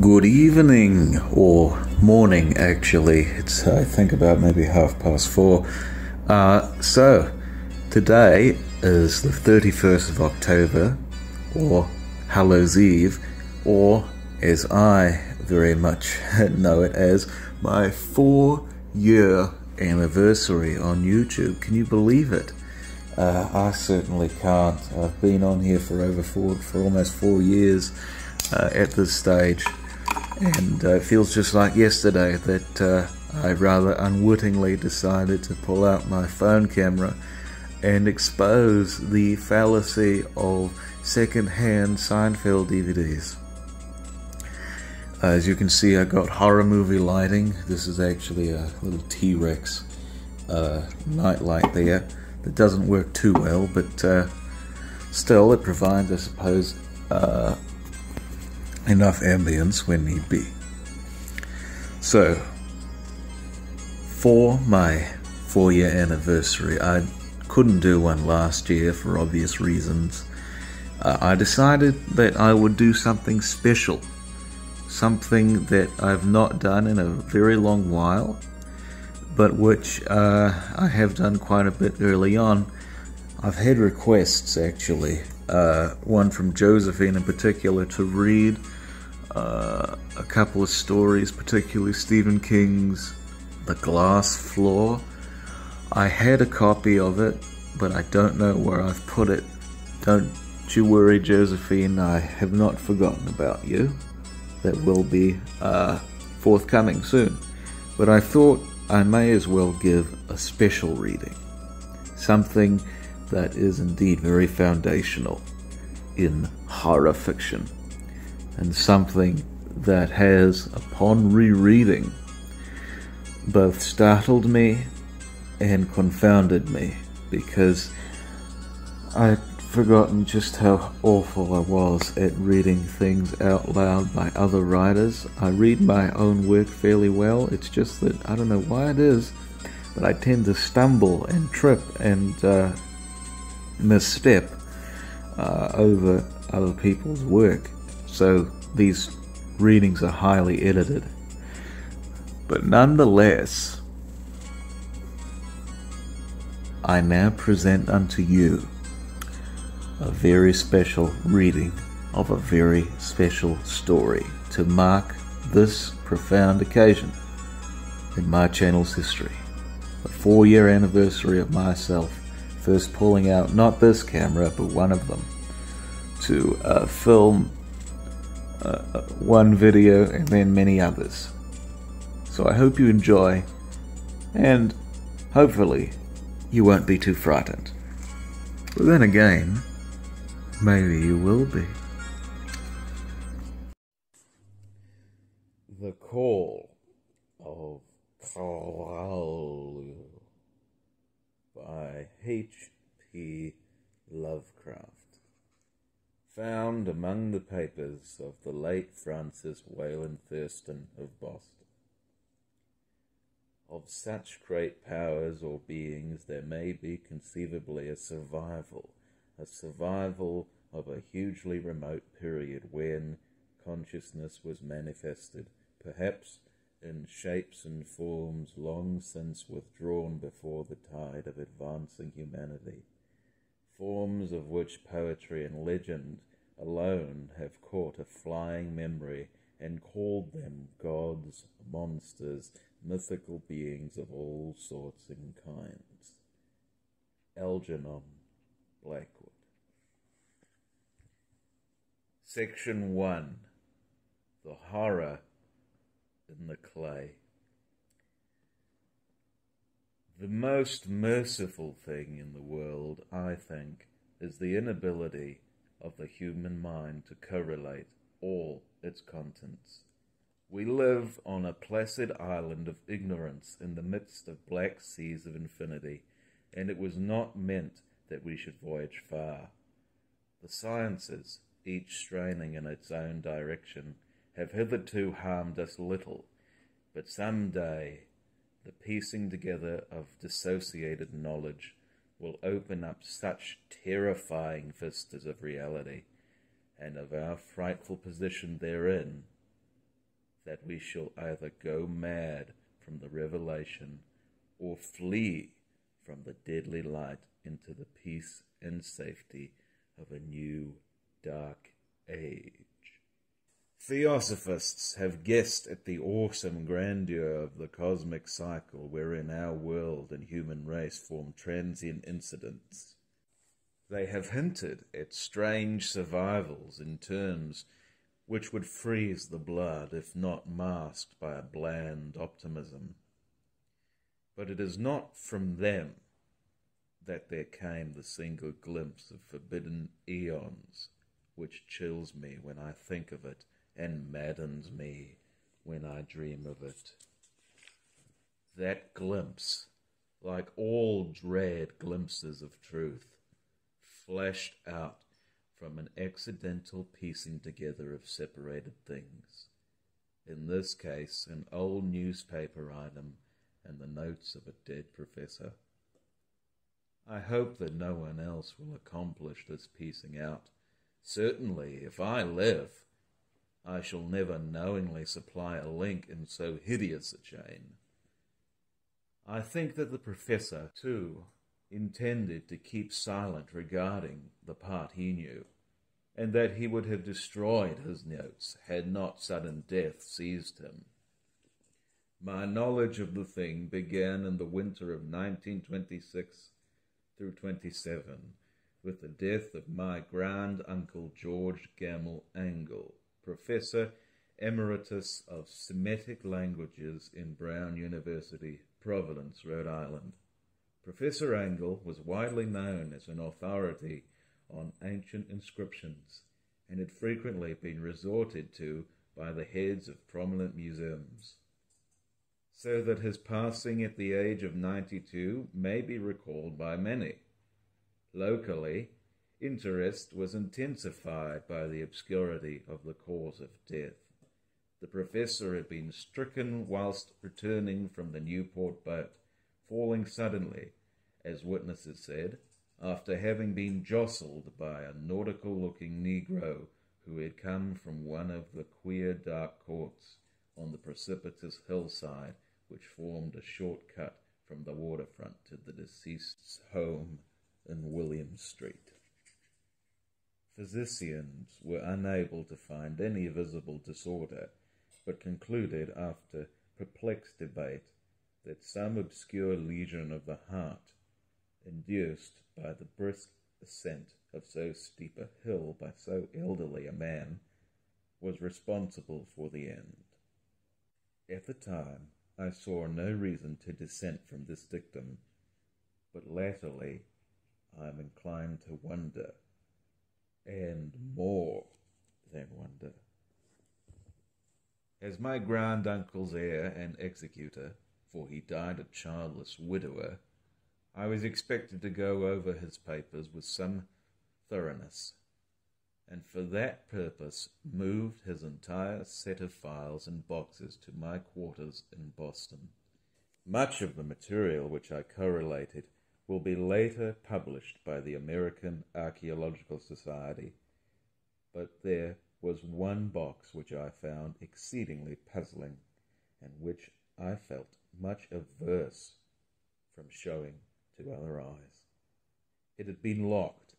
Good evening, or morning actually. It's, I think, about maybe 4:30. So, today is the 31st of October, or Hallows Eve, or as I very much know it as, my 4-year anniversary on YouTube. Can you believe it? I certainly can't. I've been on here for almost 4 years at this stage, and it feels just like yesterday that I rather unwittingly decided to pull out my phone camera and expose the fallacy of second-hand Seinfeld DVDs. As you can see, I got horror movie lighting. This is actually a little T-Rex nightlight there that doesn't work too well, but still it provides, I suppose, enough ambience when need be. So, for my 4-year anniversary, I couldn't do one last year for obvious reasons. I decided that I would do something special, something that I've not done in a very long while, but which I have done quite a bit early on. I've had requests, actually, one from Josephine in particular, to read a couple of stories, particularly Stephen King's The Glass Floor. I had a copy of it, but I don't know where I've put it. Don't you worry, Josephine, I have not forgotten about you. That will be forthcoming soon. But I thought I may as well give a special reading, something that is indeed very foundational in horror fiction, and something that has, upon rereading, both startled me and confounded me, because I'd forgotten just how awful I was at reading things out loud by other writers. I read my own work fairly well. It's just that, I don't know why it is, but I tend to stumble and trip and misstep over other people's work. So these readings are highly edited. But nonetheless, I now present unto you a very special reading of a very special story to mark this profound occasion in my channel's history. The 4-year anniversary of myself first pulling out not this camera, but one of them, to film one video and then many others. So I hope you enjoy, and hopefully you won't be too frightened. But then again, maybe you will be. The Call of Cthulhu by H.P. Lovecraft. Found among the papers of the late Francis Wayland Thurston of Boston. Of such great powers or beings there may be conceivably a survival of a hugely remote period when consciousness was manifested, perhaps in shapes and forms long since withdrawn before the tide of advancing humanity, forms of which poetry and legend alone have caught a flying memory and called them gods, monsters, mythical beings of all sorts and kinds. Algernon Blackwood. Section 1. The Horror in the Clay. The most merciful thing in the world, I think, is the inability of the human mind to correlate all its contents. We live on a placid island of ignorance in the midst of black seas of infinity, and it was not meant that we should voyage far. The sciences, each straining in its own direction, have hitherto harmed us little, but some day the piecing together of dissociated knowledge will open up such terrifying vistas of reality, and of our frightful position therein, that we shall either go mad from the revelation or flee from the deadly light into the peace and safety of a new dark age. Theosophists have guessed at the awesome grandeur of the cosmic cycle wherein our world and human race form transient incidents. They have hinted at strange survivals in terms which would freeze the blood if not masked by a bland optimism. But it is not from them that there came the single glimpse of forbidden eons which chills me when I think of it and maddens me when I dream of it. That glimpse, like all dread glimpses of truth, flashed out from an accidental piecing together of separated things. In this case, an old newspaper item and the notes of a dead professor. I hope that no one else will accomplish this piecing out. Certainly, if I live, I shall never knowingly supply a link in so hideous a chain. I think that the professor, too, intended to keep silent regarding the part he knew, and that he would have destroyed his notes had not sudden death seized him. My knowledge of the thing began in the winter of 1926 through 27, with the death of my grand-uncle George Gamble Angle, Professor Emeritus of Semitic Languages in Brown University, Providence, Rhode Island. Professor Angle was widely known as an authority on ancient inscriptions and had frequently been resorted to by the heads of prominent museums, so that his passing at the age of 92 may be recalled by many. Locally, interest was intensified by the obscurity of the cause of death. The professor had been stricken whilst returning from the Newport boat, falling suddenly, as witnesses said, after having been jostled by a nautical-looking Negro who had come from one of the queer dark courts on the precipitous hillside which formed a short cut from the waterfront to the deceased's home in William Street. Physicians were unable to find any visible disorder, but concluded after perplexed debate that some obscure lesion of the heart, induced by the brisk ascent of so steep a hill by so elderly a man, was responsible for the end. At the time, I saw no reason to dissent from this dictum, but latterly I am inclined to wonder, and more than wonder. As my grand-uncle's heir and executor, for he died a childless widower, I was expected to go over his papers with some thoroughness, and for that purpose moved his entire set of files and boxes to my quarters in Boston. Much of the material which I correlated will be later published by the American Archaeological Society, but there was one box which I found exceedingly puzzling, and which I felt much averse from showing to other eyes. It had been locked,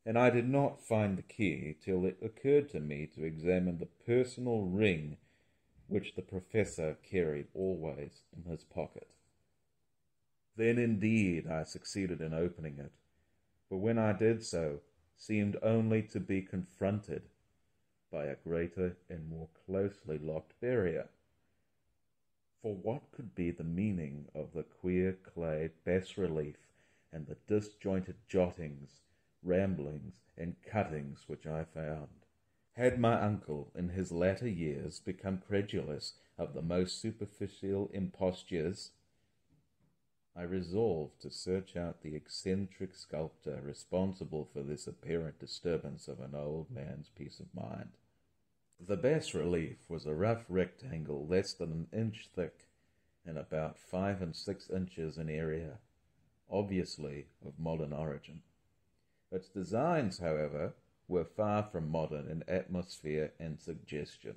and I did not find the key till it occurred to me to examine the personal ring which the professor carried always in his pocket. Then indeed I succeeded in opening it, but when I did so, seemed only to be confronted by a greater and more closely locked barrier. For what could be the meaning of the queer clay bas-relief and the disjointed jottings, ramblings, and cuttings which I found? Had my uncle in his latter years become credulous of the most superficial impostures? I resolved to search out the eccentric sculptor responsible for this apparent disturbance of an old man's peace of mind. The bas-relief was a rough rectangle less than an inch thick and about 5 6 inches in area, obviously of modern origin. Its designs, however, were far from modern in atmosphere and suggestion.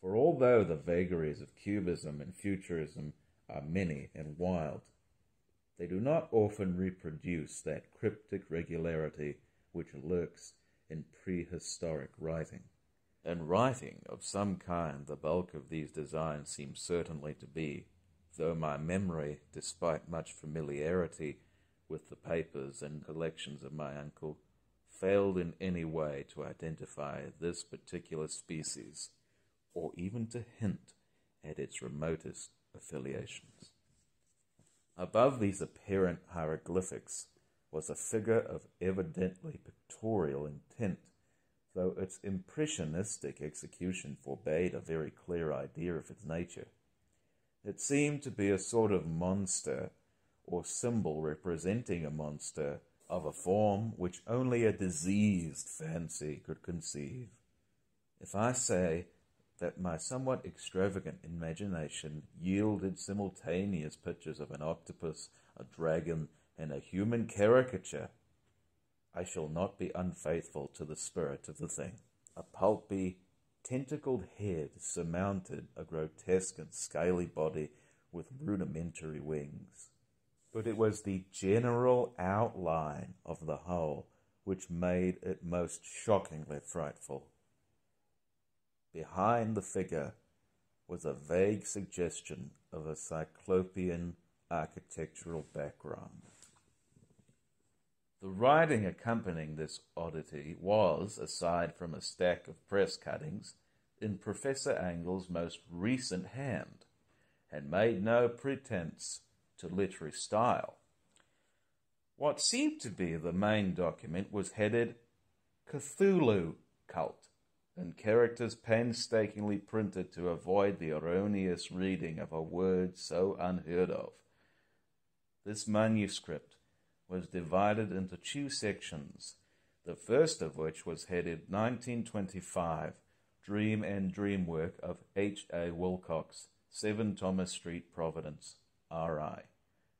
For although the vagaries of cubism and futurism are many and wild, they do not often reproduce that cryptic regularity which lurks in prehistoric writing. And writing of some kind the bulk of these designs seems certainly to be, though my memory, despite much familiarity with the papers and collections of my uncle, failed in any way to identify this particular species, or even to hint at its remotest affiliations. Above these apparent hieroglyphics was a figure of evidently pictorial intent, though its impressionistic execution forbade a very clear idea of its nature. It seemed to be a sort of monster, or symbol representing a monster, of a form which only a diseased fancy could conceive. If I say that my somewhat extravagant imagination yielded simultaneous pictures of an octopus, a dragon, and a human caricature, I shall not be unfaithful to the spirit of the thing. A pulpy, tentacled head surmounted a grotesque and scaly body with rudimentary wings. But it was the general outline of the whole which made it most shockingly frightful. Behind the figure was a vague suggestion of a cyclopean architectural background. The writing accompanying this oddity was, aside from a stack of press cuttings, in Professor Angle's most recent hand, and made no pretense to literary style. What seemed to be the main document was headed Cthulhu Cult, and characters painstakingly printed to avoid the erroneous reading of a word so unheard of. This manuscript was divided into two sections, the first of which was headed 1925, Dream and Dream Work of H.A. Wilcox, 7 Thomas Street, Providence, R.I.,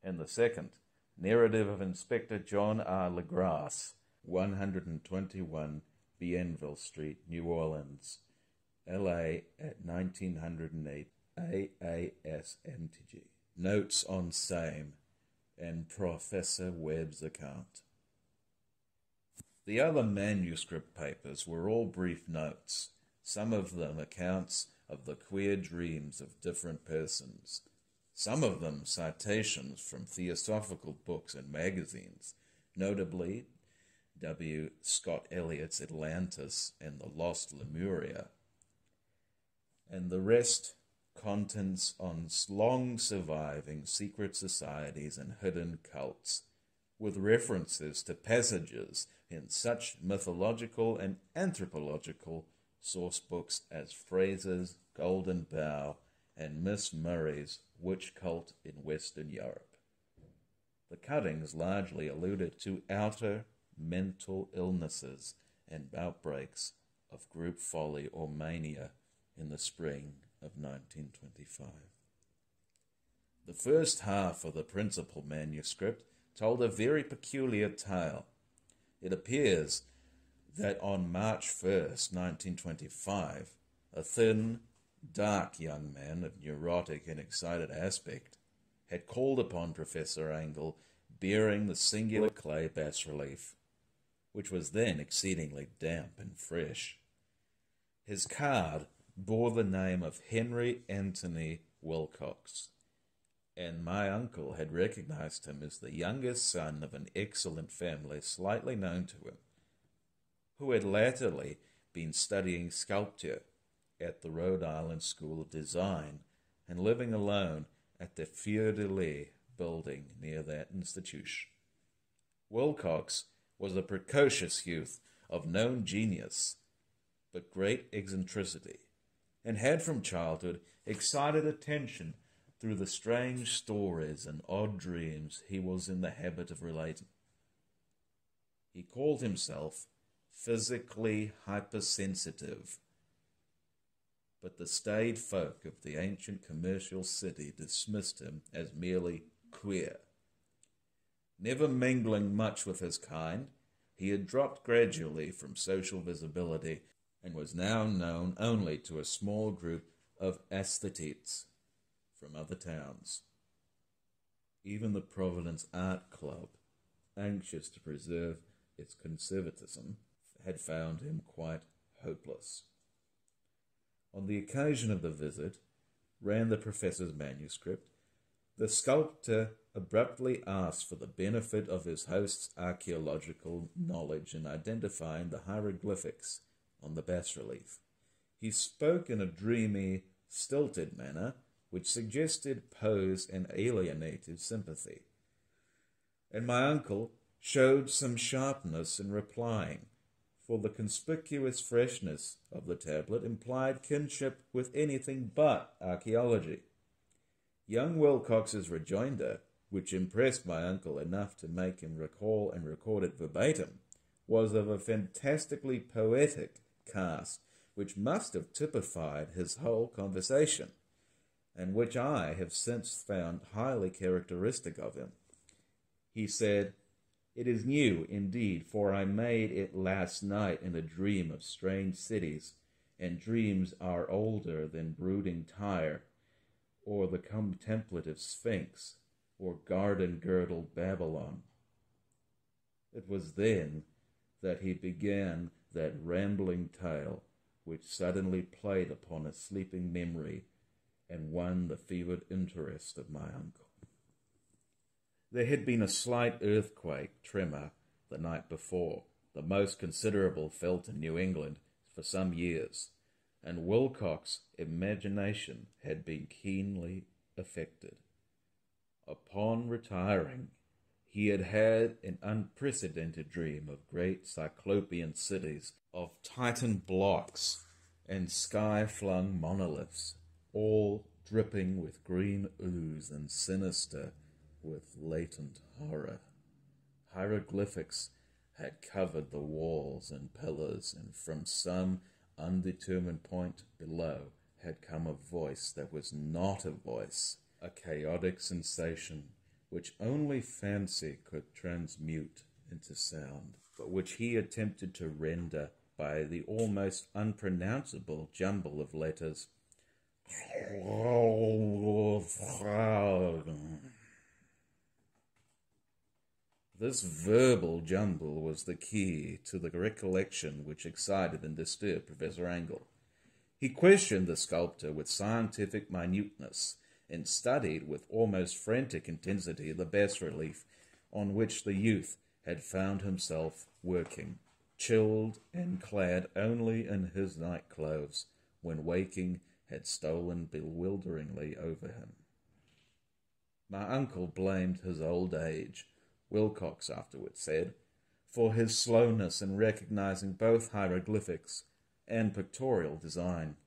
and the second, Narrative of Inspector John R. LeGrasse, 121 Bienville Street, New Orleans, L.A. at 1908, AASMTG. Notes on same, and Professor Webb's account. The other manuscript papers were all brief notes, some of them accounts of the queer dreams of different persons, some of them citations from theosophical books and magazines, notably W. Scott Eliot's Atlantis and the Lost Lemuria, and the rest contents on long-surviving secret societies and hidden cults, with references to passages in such mythological and anthropological source books as Fraser's Golden Bough and Miss Murray's Witch Cult in Western Europe. The cuttings largely alluded to outer mental illnesses and outbreaks of group folly or mania in the spring of 1925. The first half of the principal manuscript told a very peculiar tale. It appears that on March 1st, 1925, a thin, dark young man of neurotic and excited aspect had called upon Professor Angle bearing the singular clay bas-relief, which was then exceedingly damp and fresh. His card bore the name of Henry Anthony Wilcox, and my uncle had recognized him as the youngest son of an excellent family slightly known to him, who had latterly been studying sculpture at the Rhode Island School of Design and living alone at the Fleur de Lis building near that institution. Wilcox was a precocious youth of known genius, but great eccentricity, and had from childhood excited attention through the strange stories and odd dreams he was in the habit of relating. He called himself physically hypersensitive, but the staid folk of the ancient commercial city dismissed him as merely queer. Never mingling much with his kind, he had dropped gradually from social visibility and was now known only to a small group of aesthetes from other towns. Even the Providence Art Club, anxious to preserve its conservatism, had found him quite hopeless. On the occasion of the visit, ran the professor's manuscript, the sculptor abruptly asked for the benefit of his host's archaeological knowledge in identifying the hieroglyphics on the bas-relief. He spoke in a dreamy, stilted manner, which suggested pose and alienated sympathy. And my uncle showed some sharpness in replying, for the conspicuous freshness of the tablet implied kinship with anything but archaeology. Young Wilcox's rejoinder, which impressed my uncle enough to make him recall and record it verbatim, was of a fantastically poetic cast, which must have typified his whole conversation, and which I have since found highly characteristic of him. He said, "It is new, indeed, for I made it last night in a dream of strange cities, and dreams are older than brooding Tyre, or the contemplative Sphinx, or garden-girdled Babylon." It was then that he began that rambling tale which suddenly played upon a sleeping memory and won the fevered interest of my uncle. There had been a slight earthquake tremor the night before, the most considerable felt in New England for some years, and Wilcox's imagination had been keenly affected. Upon retiring, he had had an unprecedented dream of great cyclopean cities, of Titan blocks and sky-flung monoliths, all dripping with green ooze and sinister with latent horror. Hieroglyphics had covered the walls and pillars, and from some undetermined point below had come a voice that was not a voice, a chaotic sensation which only fancy could transmute into sound, but which he attempted to render by the almost unpronounceable jumble of letters. This verbal jumble was the key to the recollection which excited and disturbed Professor Angle. He questioned the sculptor with scientific minuteness, and studied with almost frantic intensity the bas-relief on which the youth had found himself working, chilled and clad only in his night clothes, when waking had stolen bewilderingly over him. My uncle blamed his old age, Wilcox afterwards said, for his slowness in recognizing both hieroglyphics and pictorial design.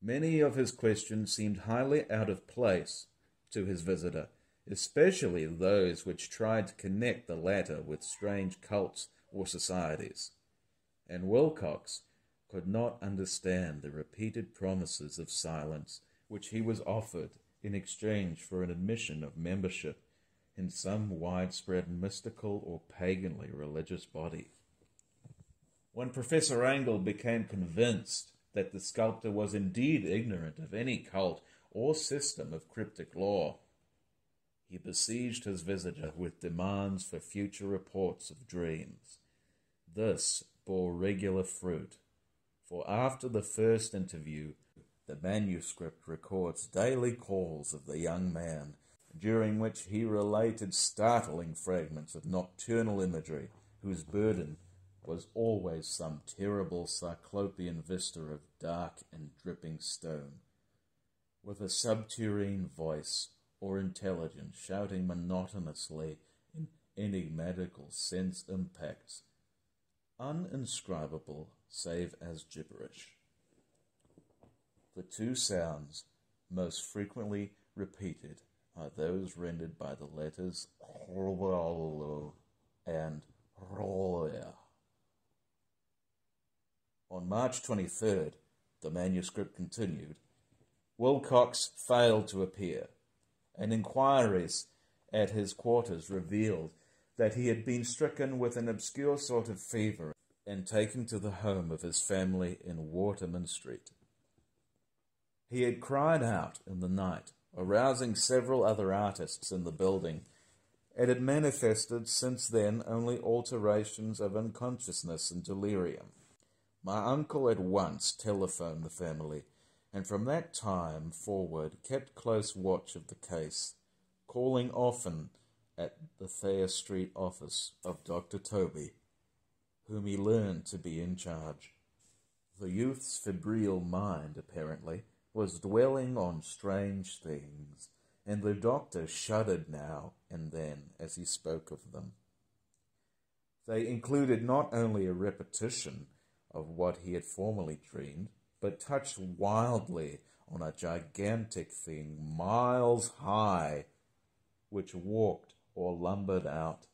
Many of his questions seemed highly out of place to his visitor, especially those which tried to connect the latter with strange cults or societies, and Wilcox could not understand the repeated promises of silence which he was offered in exchange for an admission of membership in some widespread mystical or paganly religious body. When Professor Angle became convinced that the sculptor was indeed ignorant of any cult or system of cryptic lore, he besieged his visitor with demands for future reports of dreams. This bore regular fruit, for after the first interview, the manuscript records daily calls of the young man, during which he related startling fragments of nocturnal imagery, whose burden was always some terrible cyclopean vista of dark and dripping stone, with a subterranean voice or intelligence shouting monotonously in enigmatical sense impacts, uninscribable save as gibberish. The two sounds most frequently repeated are those rendered by the letters and roya. On March 23rd, the manuscript continued, Wilcox failed to appear, and inquiries at his quarters revealed that he had been stricken with an obscure sort of fever and taken to the home of his family in Waterman Street. He had cried out in the night, arousing several other artists in the building, and had manifested since then only alterations of unconsciousness and delirium. My uncle at once telephoned the family, and from that time forward kept close watch of the case, calling often at the Thayer Street office of Dr. Toby, whom he learned to be in charge. The youth's febrile mind, apparently, was dwelling on strange things, and the doctor shuddered now and then as he spoke of them. They included not only a repetition of what he had formerly dreamed, but touched wildly on a gigantic thing miles high, which walked or lumbered out.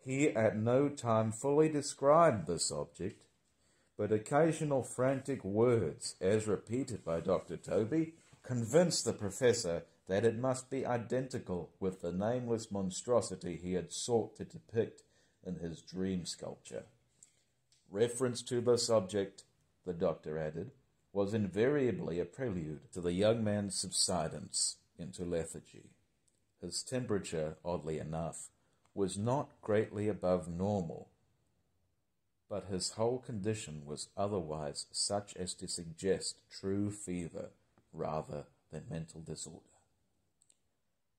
He at no time fully described this object, but occasional frantic words, as repeated by Dr. Toby, convinced the professor that it must be identical with the nameless monstrosity he had sought to depict in his dream sculpture. Reference to this object, the doctor added, was invariably a prelude to the young man's subsidence into lethargy. His temperature, oddly enough, was not greatly above normal, but his whole condition was otherwise such as to suggest true fever rather than mental disorder.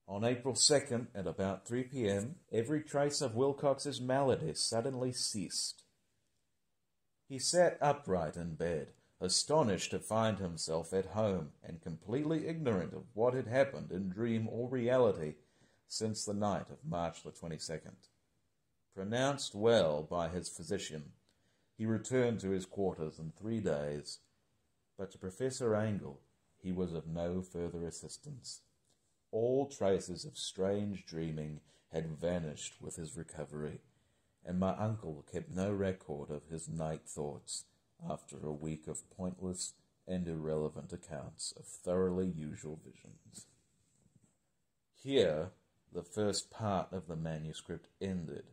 On April 2nd, at about 3 p.m., every trace of Wilcox's malady suddenly ceased. He sat upright in bed, astonished to find himself at home and completely ignorant of what had happened in dream or reality since the night of March the 22nd. Pronounced well by his physician, he returned to his quarters in 3 days, but to Professor Angle he was of no further assistance. All traces of strange dreaming had vanished with his recovery, and my uncle kept no record of his night thoughts after a week of pointless and irrelevant accounts of thoroughly usual visions. Here the first part of the manuscript ended,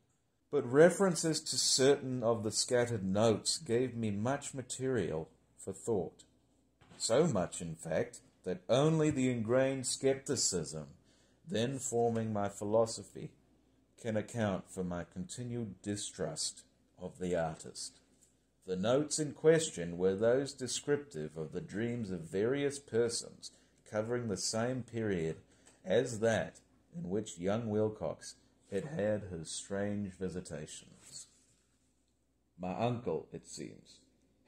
but references to certain of the scattered notes gave me much material for thought. So much, in fact, that only the ingrained skepticism then forming my philosophy can account for my continued distrust of the artist. The notes in question were those descriptive of the dreams of various persons covering the same period as that in which young Wilcox had had his strange visitations. My uncle, it seems,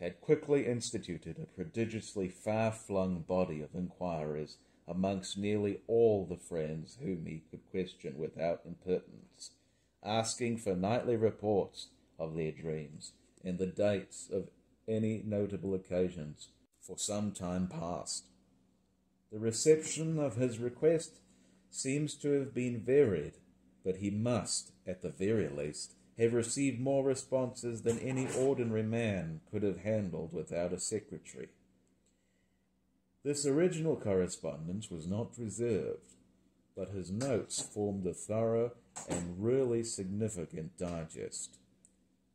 had quickly instituted a prodigiously far-flung body of inquirers amongst nearly all the friends whom he could question without impertinence, asking for nightly reports of their dreams and the dates of any notable occasions for some time past. The reception of his request seems to have been varied, but he must, at the very least, have received more responses than any ordinary man could have handled without a secretary. This original correspondence was not preserved, but his notes formed a thorough and really significant digest.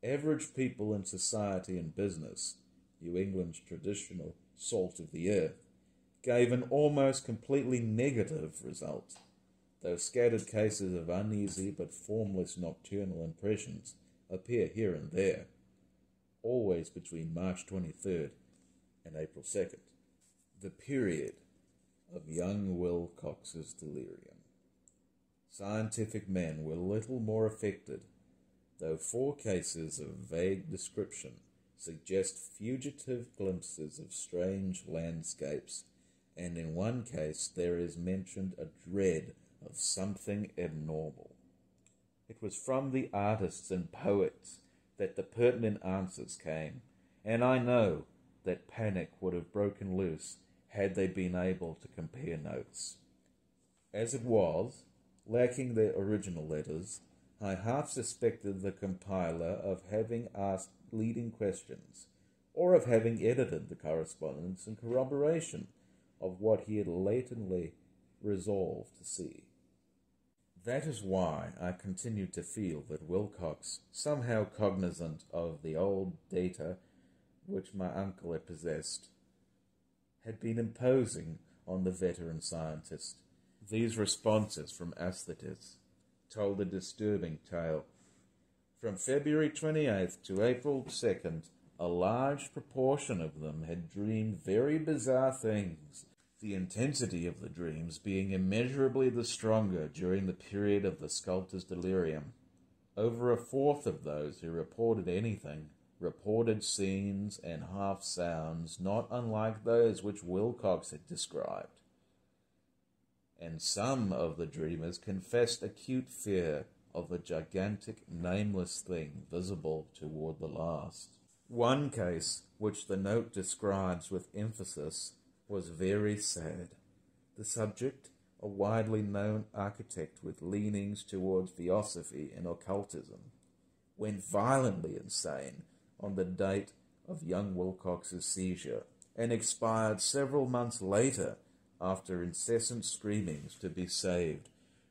Average people in society and business, New England's traditional salt of the earth, gave an almost completely negative result, though scattered cases of uneasy but formless nocturnal impressions appear here and there, always between March 23rd and April 2nd, the period of young Wilcox's delirium. Scientific men were little more affected, though 4 cases of vague description suggest fugitive glimpses of strange landscapes, and in one case there is mentioned a dread of something abnormal. It was from the artists and poets that the pertinent answers came, and I know that panic would have broken loose had they been able to compare notes. As it was, lacking their original letters, I half suspected the compiler of having asked leading questions, or of having edited the correspondence in corroboration of what he had latently resolved to see. That is why I continued to feel that Wilcox, somehow cognizant of the old data which my uncle had possessed, had been imposing on the veteran scientist. These responses from aesthetists told a disturbing tale. From February 28th to April 2nd, a large proportion of them had dreamed very bizarre things, the intensity of the dreams being immeasurably the stronger during the period of the sculptor's delirium. Over a fourth of those who reported anything reported scenes and half-sounds not unlike those which Wilcox had described. And some of the dreamers confessed acute fear of a gigantic, nameless thing visible toward the last. One case, which the note describes with emphasis, was very sad. The subject, a widely known architect with leanings towards theosophy and occultism, went violently insane on the date of young Wilcox's seizure and expired several months later after incessant screamings to be saved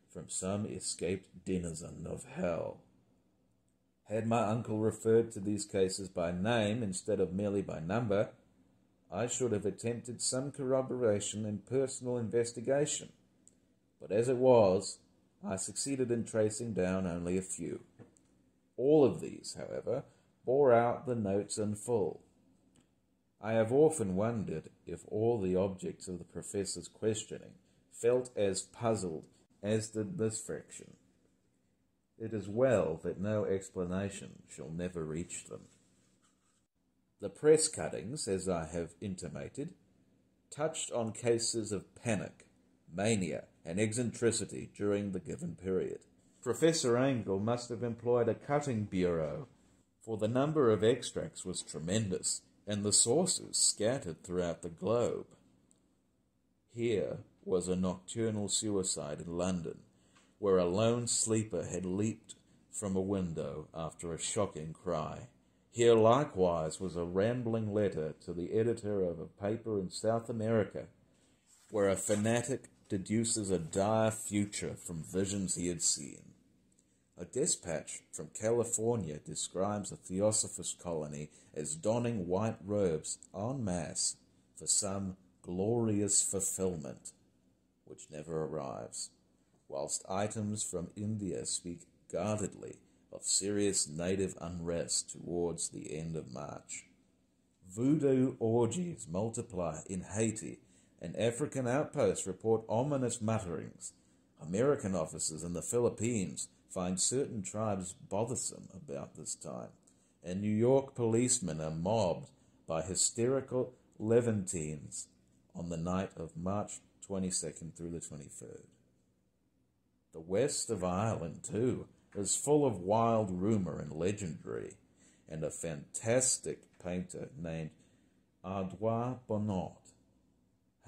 from some escaped denizen of hell. Had my uncle referred to these cases by name instead of merely by number, I should have attempted some corroboration and personal investigation. But as it was, I succeeded in tracing down only a few. All of these, however, bore out the notes in full. I have often wondered if all the objects of the professor's questioning felt as puzzled as did this fraction. It is well that no explanation shall never reach them. The press cuttings, as I have intimated, touched on cases of panic, mania, and eccentricity during the given period. Professor Angell must have employed a cutting bureau, for the number of extracts was tremendous, and the sources scattered throughout the globe. Here was a nocturnal suicide in London, where a lone sleeper had leaped from a window after a shocking cry. Here likewise was a rambling letter to the editor of a paper in South America, where a fanatic deduces a dire future from visions he had seen. A dispatch from California describes a theosophist colony as donning white robes en masse for some glorious fulfillment, which never arrives, whilst items from India speak guardedly of serious native unrest towards the end of March. Voodoo orgies multiply in Haiti, and African outposts report ominous mutterings. American officers in the Philippines find certain tribes bothersome about this time, and New York policemen are mobbed by hysterical Levantines on the night of March 22nd through the 23rd. The west of Ireland, too, is full of wild rumour and legendary, and a fantastic painter named Ardois Bonnot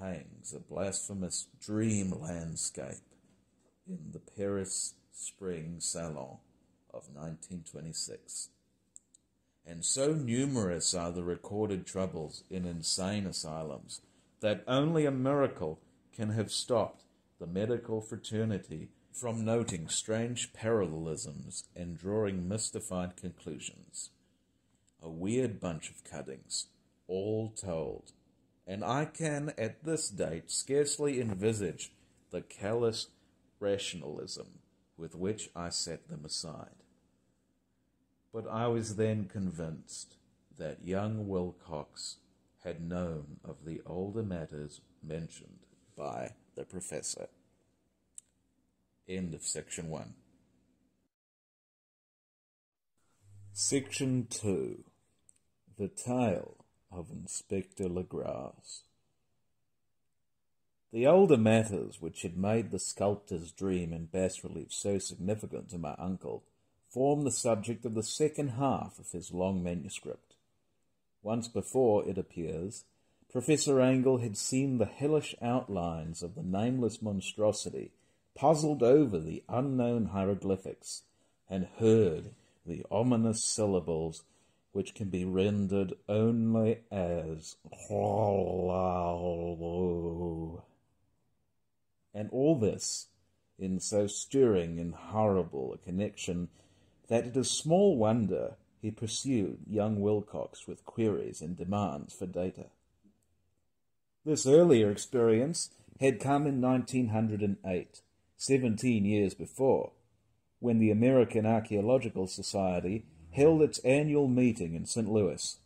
hangs a blasphemous dream landscape in the Paris Spring Salon of 1926. And so numerous are the recorded troubles in insane asylums that only a miracle can have stopped the medical fraternity from noting strange parallelisms and drawing mystified conclusions. A weird bunch of cuttings, all told, and I can at this date scarcely envisage the callous rationalism with which I set them aside. But I was then convinced that young Wilcox had known of the older matters mentioned by the professor. End of section 1. Section 2. The Tale of Inspector Legras. The older matters which had made the sculptor's dream in bas-relief so significant to my uncle form the subject of the second half of his long manuscript. Once before, it appears, Professor Angell had seen the hellish outlines of the nameless monstrosity, puzzled over the unknown hieroglyphics, and heard the ominous syllables which can be rendered only as and all this in so stirring and horrible a connection that it is small wonder he pursued young Wilcox with queries and demands for data. This earlier experience had come in 1908, 17 years before, when the American Archaeological Society held its annual meeting in St. Louis.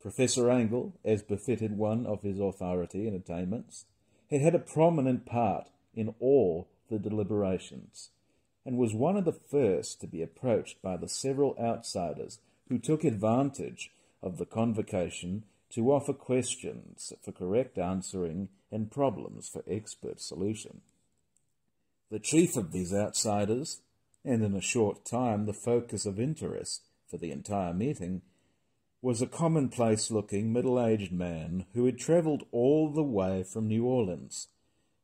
Professor Angle, as befitted one of his authority and attainments, had had a prominent part in all the deliberations, and was one of the first to be approached by the several outsiders who took advantage of the convocation to offer questions for correct answering and problems for expert solution. The chief of these outsiders, and in a short time the focus of interest for the entire meeting, was a commonplace-looking middle-aged man who had travelled all the way from New Orleans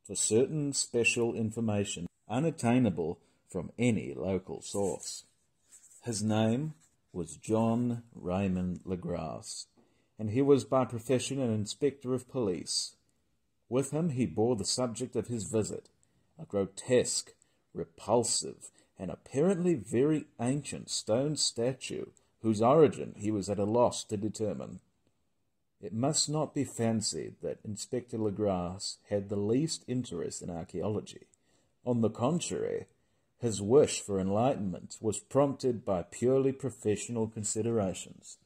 for certain special information unattainable from any local source. His name was John Raymond LeGrasse, and he was by profession an inspector of police. With him he bore the subject of his visit, a grotesque, repulsive, and apparently very ancient stone statue whose origin he was at a loss to determine. It must not be fancied that Inspector LeGrasse had the least interest in archaeology. On the contrary, his wish for enlightenment was prompted by purely professional considerations.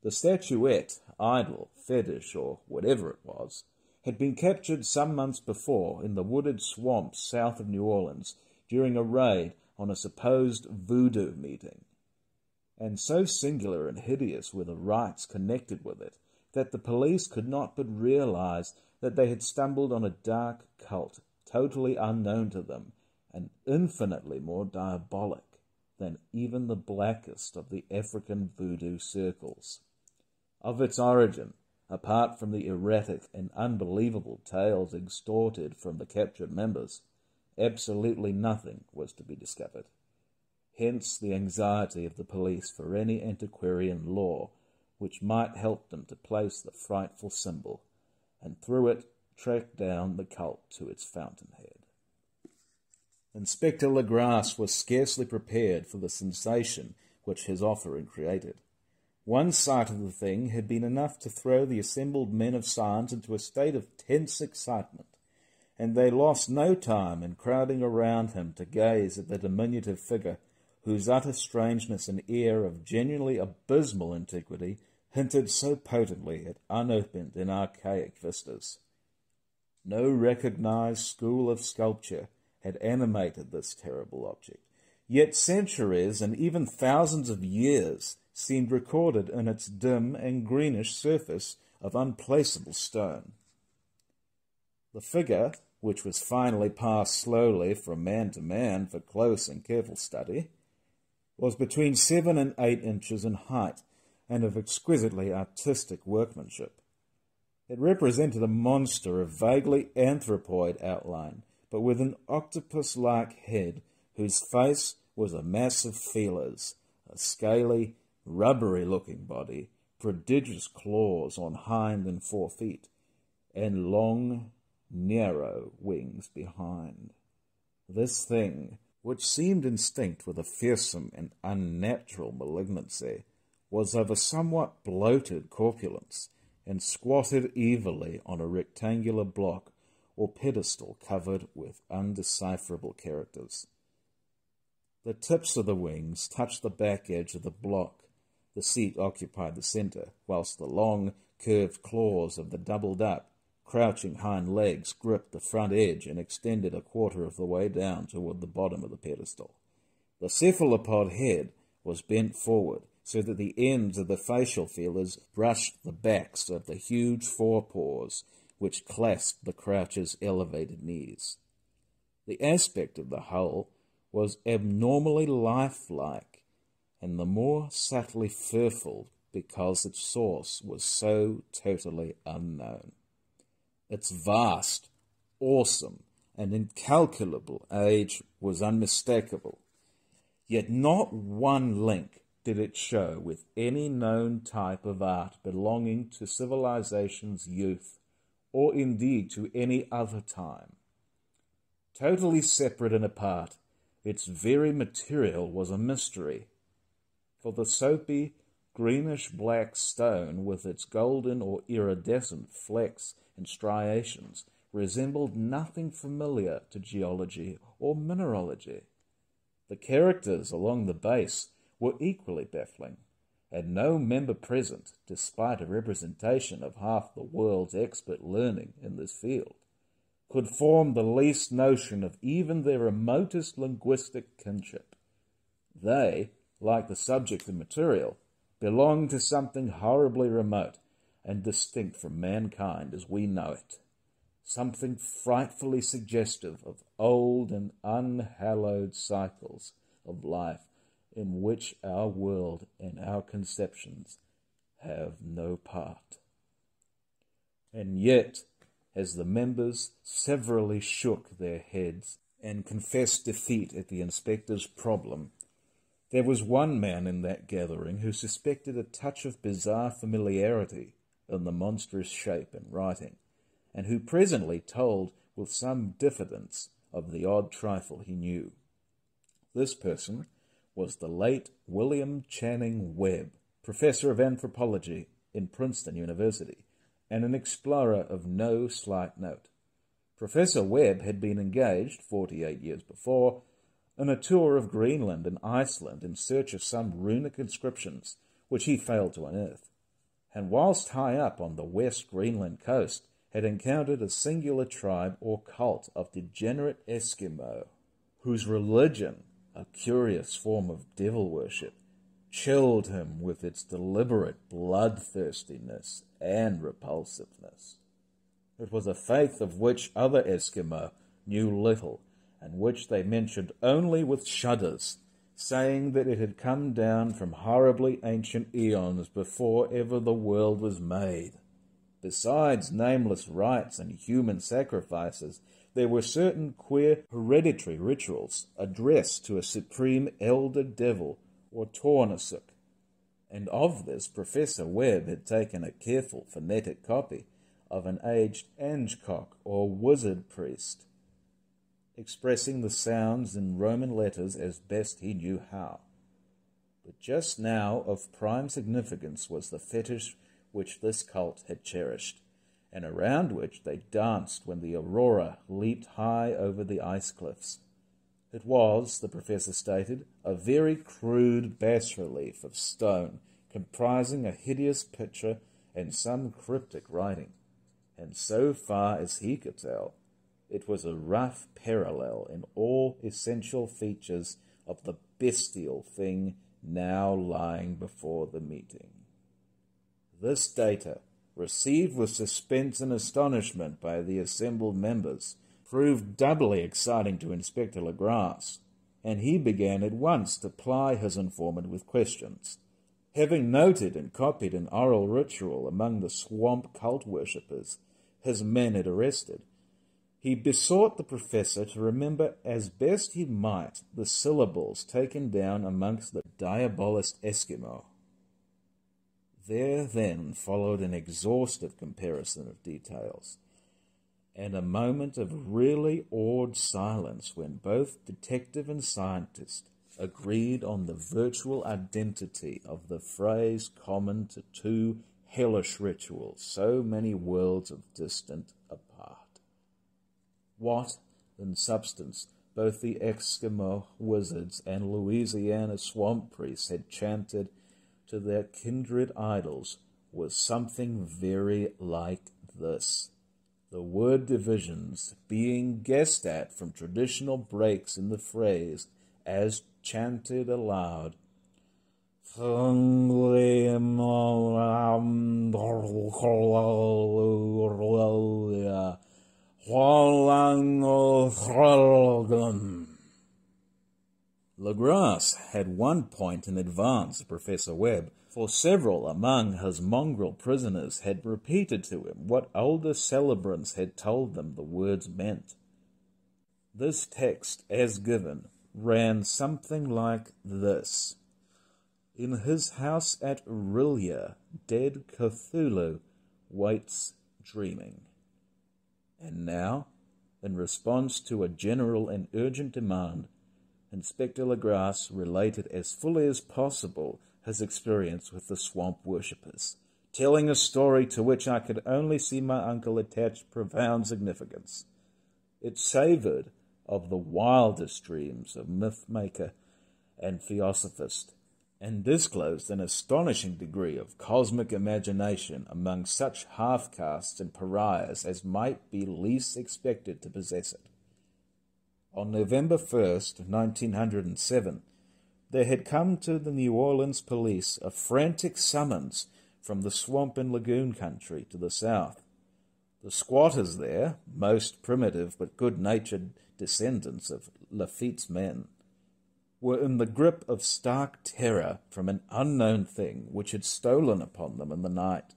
The statuette, idol, fetish, or whatever it was, had been captured some months before in the wooded swamps south of New Orleans during a raid on a supposed voodoo meeting. And so singular and hideous were the rites connected with it that the police could not but realize that they had stumbled on a dark cult totally unknown to them and infinitely more diabolic than even the blackest of the African voodoo circles. Of its origin, apart from the erratic and unbelievable tales extorted from the captured members, absolutely nothing was to be discovered. Hence the anxiety of the police for any antiquarian lore which might help them to place the frightful symbol, and through it track down the cult to its fountainhead. Inspector LeGrasse was scarcely prepared for the sensation which his offering created. One sight of the thing had been enough to throw the assembled men of science into a state of tense excitement, and they lost no time in crowding around him to gaze at the diminutive figure, whose utter strangeness and air of genuinely abysmal antiquity hinted so potently at unopened and archaic vistas. No recognized school of sculpture had animated this terrible object, yet centuries and even thousands of years seemed recorded in its dim and greenish surface of unplaceable stone. The figure, which was finally passed slowly from man to man for close and careful study, was between 7 and 8 inches in height and of exquisitely artistic workmanship. It represented a monster of vaguely anthropoid outline, but with an octopus-like head whose face was a mass of feelers, a scaly, rubbery-looking body, prodigious claws on hind and fore feet, and long, narrow wings behind. This thing, which seemed instinct with a fearsome and unnatural malignancy, was of a somewhat bloated corpulence, and squatted evilly on a rectangular block or pedestal covered with undecipherable characters. The tips of the wings touched the back edge of the block. The seat occupied the center, whilst the long, curved claws of the doubled-up, crouching hind legs gripped the front edge and extended a quarter of the way down toward the bottom of the pedestal. The cephalopod head was bent forward, so that the ends of the facial feelers brushed the backs of the huge forepaws which clasped the croucher's elevated knees. The aspect of the hull was abnormally lifelike, and the more subtly fearful because its source was so totally unknown. Its vast, awesome, and incalculable age was unmistakable, yet not one link did it show with any known type of art belonging to civilization's youth, or indeed to any other time. totally separate and apart. Its very material was a mystery. For the soapy, greenish-black stone with its golden or iridescent flecks and striations resembled nothing familiar to geology or mineralogy. The characters along the base were equally baffling, and no member present, despite a representation of half the world's expert learning in this field, could form the least notion of even their remotest linguistic kinship. They, like the subject and material, belonged to something horribly remote and distinct from mankind as we know it, something frightfully suggestive of old and unhallowed cycles of life in which our world and our conceptions have no part. And yet, as the members severally shook their heads and confessed defeat at the inspector's problem, there was one man in that gathering who suspected a touch of bizarre familiarity in the monstrous shape and writing, and who presently told with some diffidence of the odd trifle he knew. This person was the late William Channing Webb, professor of anthropology in Princeton University, and an explorer of no slight note. Professor Webb had been engaged, 48 years before, in a tour of Greenland and Iceland in search of some runic inscriptions which he failed to unearth, and whilst high up on the West Greenland coast had encountered a singular tribe or cult of degenerate Eskimo, whose religion, a curious form of devil worship, chilled him with its deliberate bloodthirstiness and repulsiveness. It was a faith of which other Eskimo knew little, and which they mentioned only with shudders, saying that it had come down from horribly ancient eons before ever the world was made. Besides nameless rites and human sacrifices, there were certain queer hereditary rituals addressed to a supreme elder devil or Tornasuk, and of this Professor Webb had taken a careful phonetic copy of an aged Angkok or wizard priest, expressing the sounds in Roman letters as best he knew how. But just now of prime significance was the fetish which this cult had cherished, and around which they danced when the aurora leaped high over the ice cliffs. It was, the professor stated, a very crude bas-relief of stone, comprising a hideous picture and some cryptic writing, and so far as he could tell, it was a rough parallel in all essential features of the bestial thing now lying before the meeting. This data, received with suspense and astonishment by the assembled members, proved doubly exciting to Inspector Legrasse, and he began at once to ply his informant with questions. Having noted and copied an oral ritual among the swamp cult worshippers his men had arrested, he besought the professor to remember as best he might the syllables taken down amongst the diabolist Eskimo. There then followed an exhaustive comparison of details, and a moment of really awed silence when both detective and scientist agreed on the virtual identity of the phrase common to two hellish rituals so many worlds of distant apart. What, in substance, both the Eskimo wizards and Louisiana swamp priests had chanted to their kindred idols was something very like this, the word divisions being guessed at from traditional breaks in the phrase as chanted aloud. Legrasse had one point in advance of Professor Webb, for several among his mongrel prisoners had repeated to him what older celebrants had told them the words meant. This text, as given, ran something like this. In his house at Aurelia, dead Cthulhu waits dreaming. And now, In response to a general and urgent demand, Inspector Legrasse related as fully as possible his experience with the swamp worshippers, telling a story to which I could only see my uncle attach profound significance. It savoured of the wildest dreams of myth-maker and theosophist, and disclosed an astonishing degree of cosmic imagination among such half-castes and pariahs as might be least expected to possess it. On November 1st, 1907, there had come to the New Orleans police a frantic summons from the swamp and lagoon country to the south. The squatters there, most primitive but good-natured descendants of Lafitte's men, were in the grip of stark terror from an unknown thing which had stolen upon them in the night.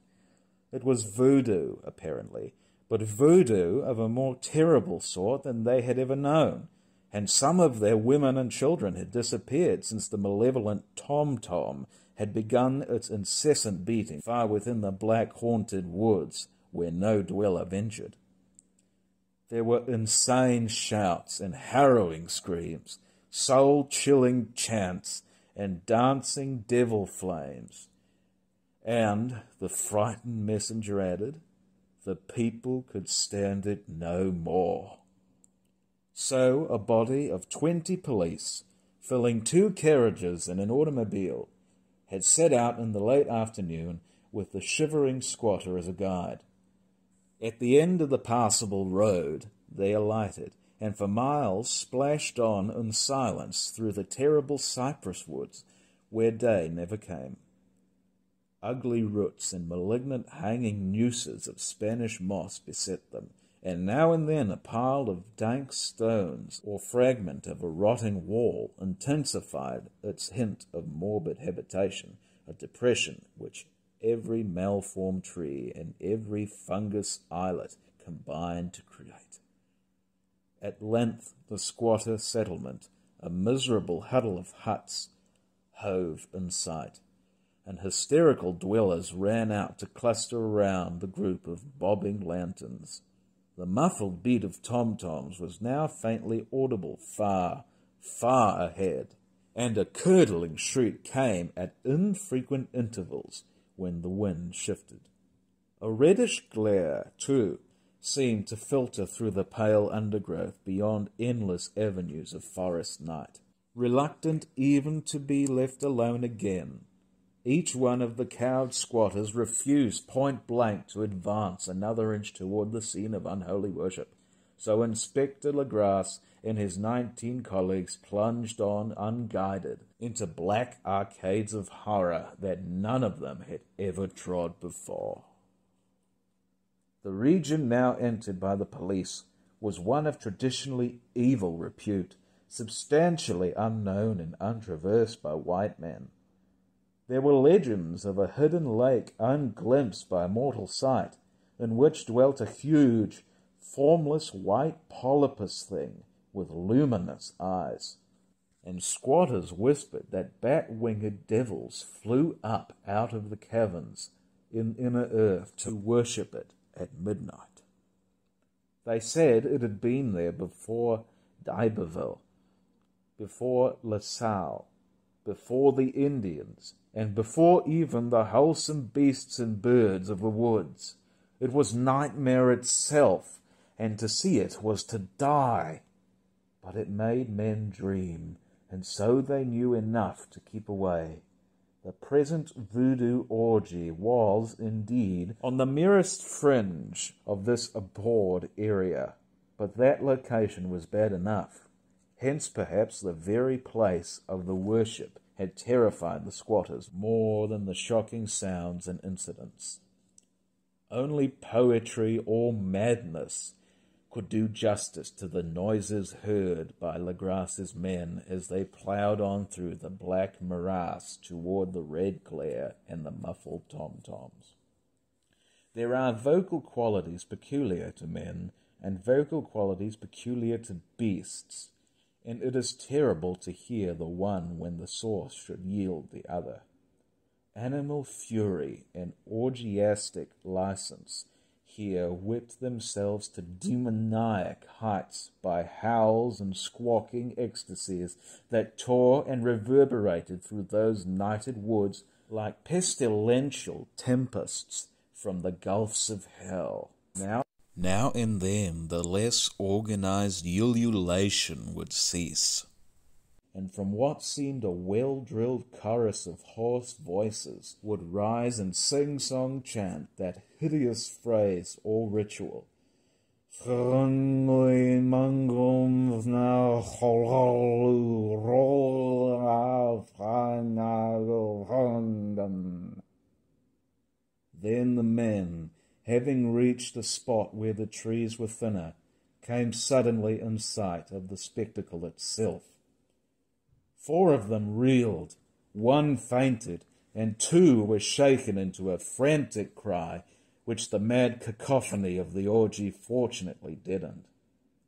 It was voodoo, apparently, but voodoo of a more terrible sort than they had ever known, and some of their women and children had disappeared since the malevolent tom-tom had begun its incessant beating far within the black-haunted woods where no dweller ventured. There were insane shouts and harrowing screams, soul-chilling chants, and dancing devil flames. And, the frightened messenger added, the people could stand it no more. So a body of 20 police, filling 2 carriages and an automobile, had set out in the late afternoon with the shivering squatter as a guide. At the end of the passable road they alighted, and for miles splashed on in silence through the terrible cypress woods where day never came. Ugly roots and malignant hanging nooses of Spanish moss beset them, and now and then a pile of dank stones or fragment of a rotting wall intensified its hint of morbid habitation, a depression which every malformed tree and every fungus islet combined to create. At length the squatter settlement, a miserable huddle of huts, hove in sight, and hysterical dwellers ran out to cluster around the group of bobbing lanterns. The muffled beat of tom-toms was now faintly audible far, far ahead, and a curdling shriek came at infrequent intervals when the wind shifted. A reddish glare, too, seemed to filter through the pale undergrowth beyond endless avenues of forest night. Reluctant even to be left alone again, each one of the cowed squatters refused point-blank to advance another inch toward the scene of unholy worship. So Inspector Legrasse and his 19 colleagues plunged on unguided into black arcades of horror that none of them had ever trod before. The region now entered by the police was one of traditionally evil repute, substantially unknown and untraversed by white men. There were legends of a hidden lake unglimpsed by mortal sight, in which dwelt a huge, formless white polypus thing with luminous eyes, and squatters whispered that bat-winged devils flew up out of the caverns in inner earth to worship it at midnight. They said it had been there before d'Iberville, before La Salle, before the Indians, and before even the wholesome beasts and birds of the woods. It was nightmare itself, and to see it was to die. But it made men dream, and so they knew enough to keep away. The present voodoo orgy was, indeed, on the merest fringe of this abhorred area, but that location was bad enough. Hence, perhaps, the very place of the worship had terrified the squatters more than the shocking sounds and incidents. Only poetry or madness could do justice to the noises heard by Legrasse's men as they ploughed on through the black morass toward the red glare and the muffled tom-toms. There are vocal qualities peculiar to men and vocal qualities peculiar to beasts, and it is terrible to hear the one when the source should yield the other. Animal fury and orgiastic license here whipped themselves to demoniac heights by howls and squawking ecstasies that tore and reverberated through those nighted woods like pestilential tempests from the gulfs of hell. Now and then the less organized ululation would cease, and from what seemed a well-drilled chorus of hoarse voices would rise and sing-song chant that hideous phrase or ritual. Then the men, having reached the spot where the trees were thinner, came suddenly in sight of the spectacle itself. 4 of them reeled, 1 fainted, and 2 were shaken into a frantic cry, which the mad cacophony of the orgy fortunately deadened.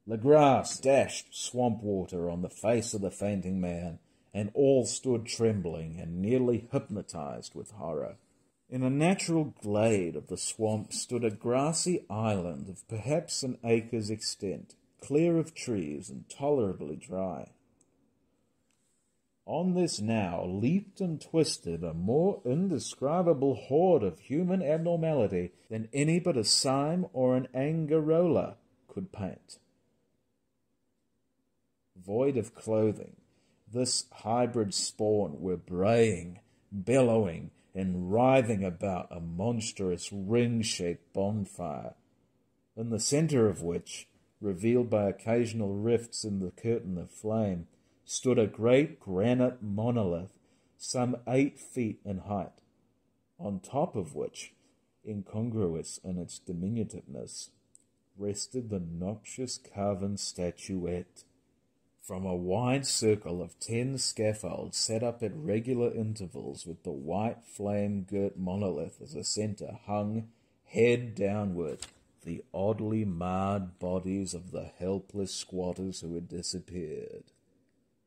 Legras dashed swamp water on the face of the fainting man, and all stood trembling and nearly hypnotized with horror. In a natural glade of the swamp stood a grassy island of perhaps an acre's extent, clear of trees and tolerably dry. On this now leaped and twisted a more indescribable horde of human abnormality than any but a Sime or an Angarola could paint. Void of clothing, this hybrid spawn were braying, bellowing, and writhing about a monstrous ring-shaped bonfire, in the centre of which, revealed by occasional rifts in the curtain of flame, stood a great granite monolith some 8 feet in height, on top of which, incongruous in its diminutiveness, rested the noxious carven statuette. From a wide circle of 10 scaffolds set up at regular intervals with the white flame-girt monolith as a centre hung, head downward, the oddly marred bodies of the helpless squatters who had disappeared.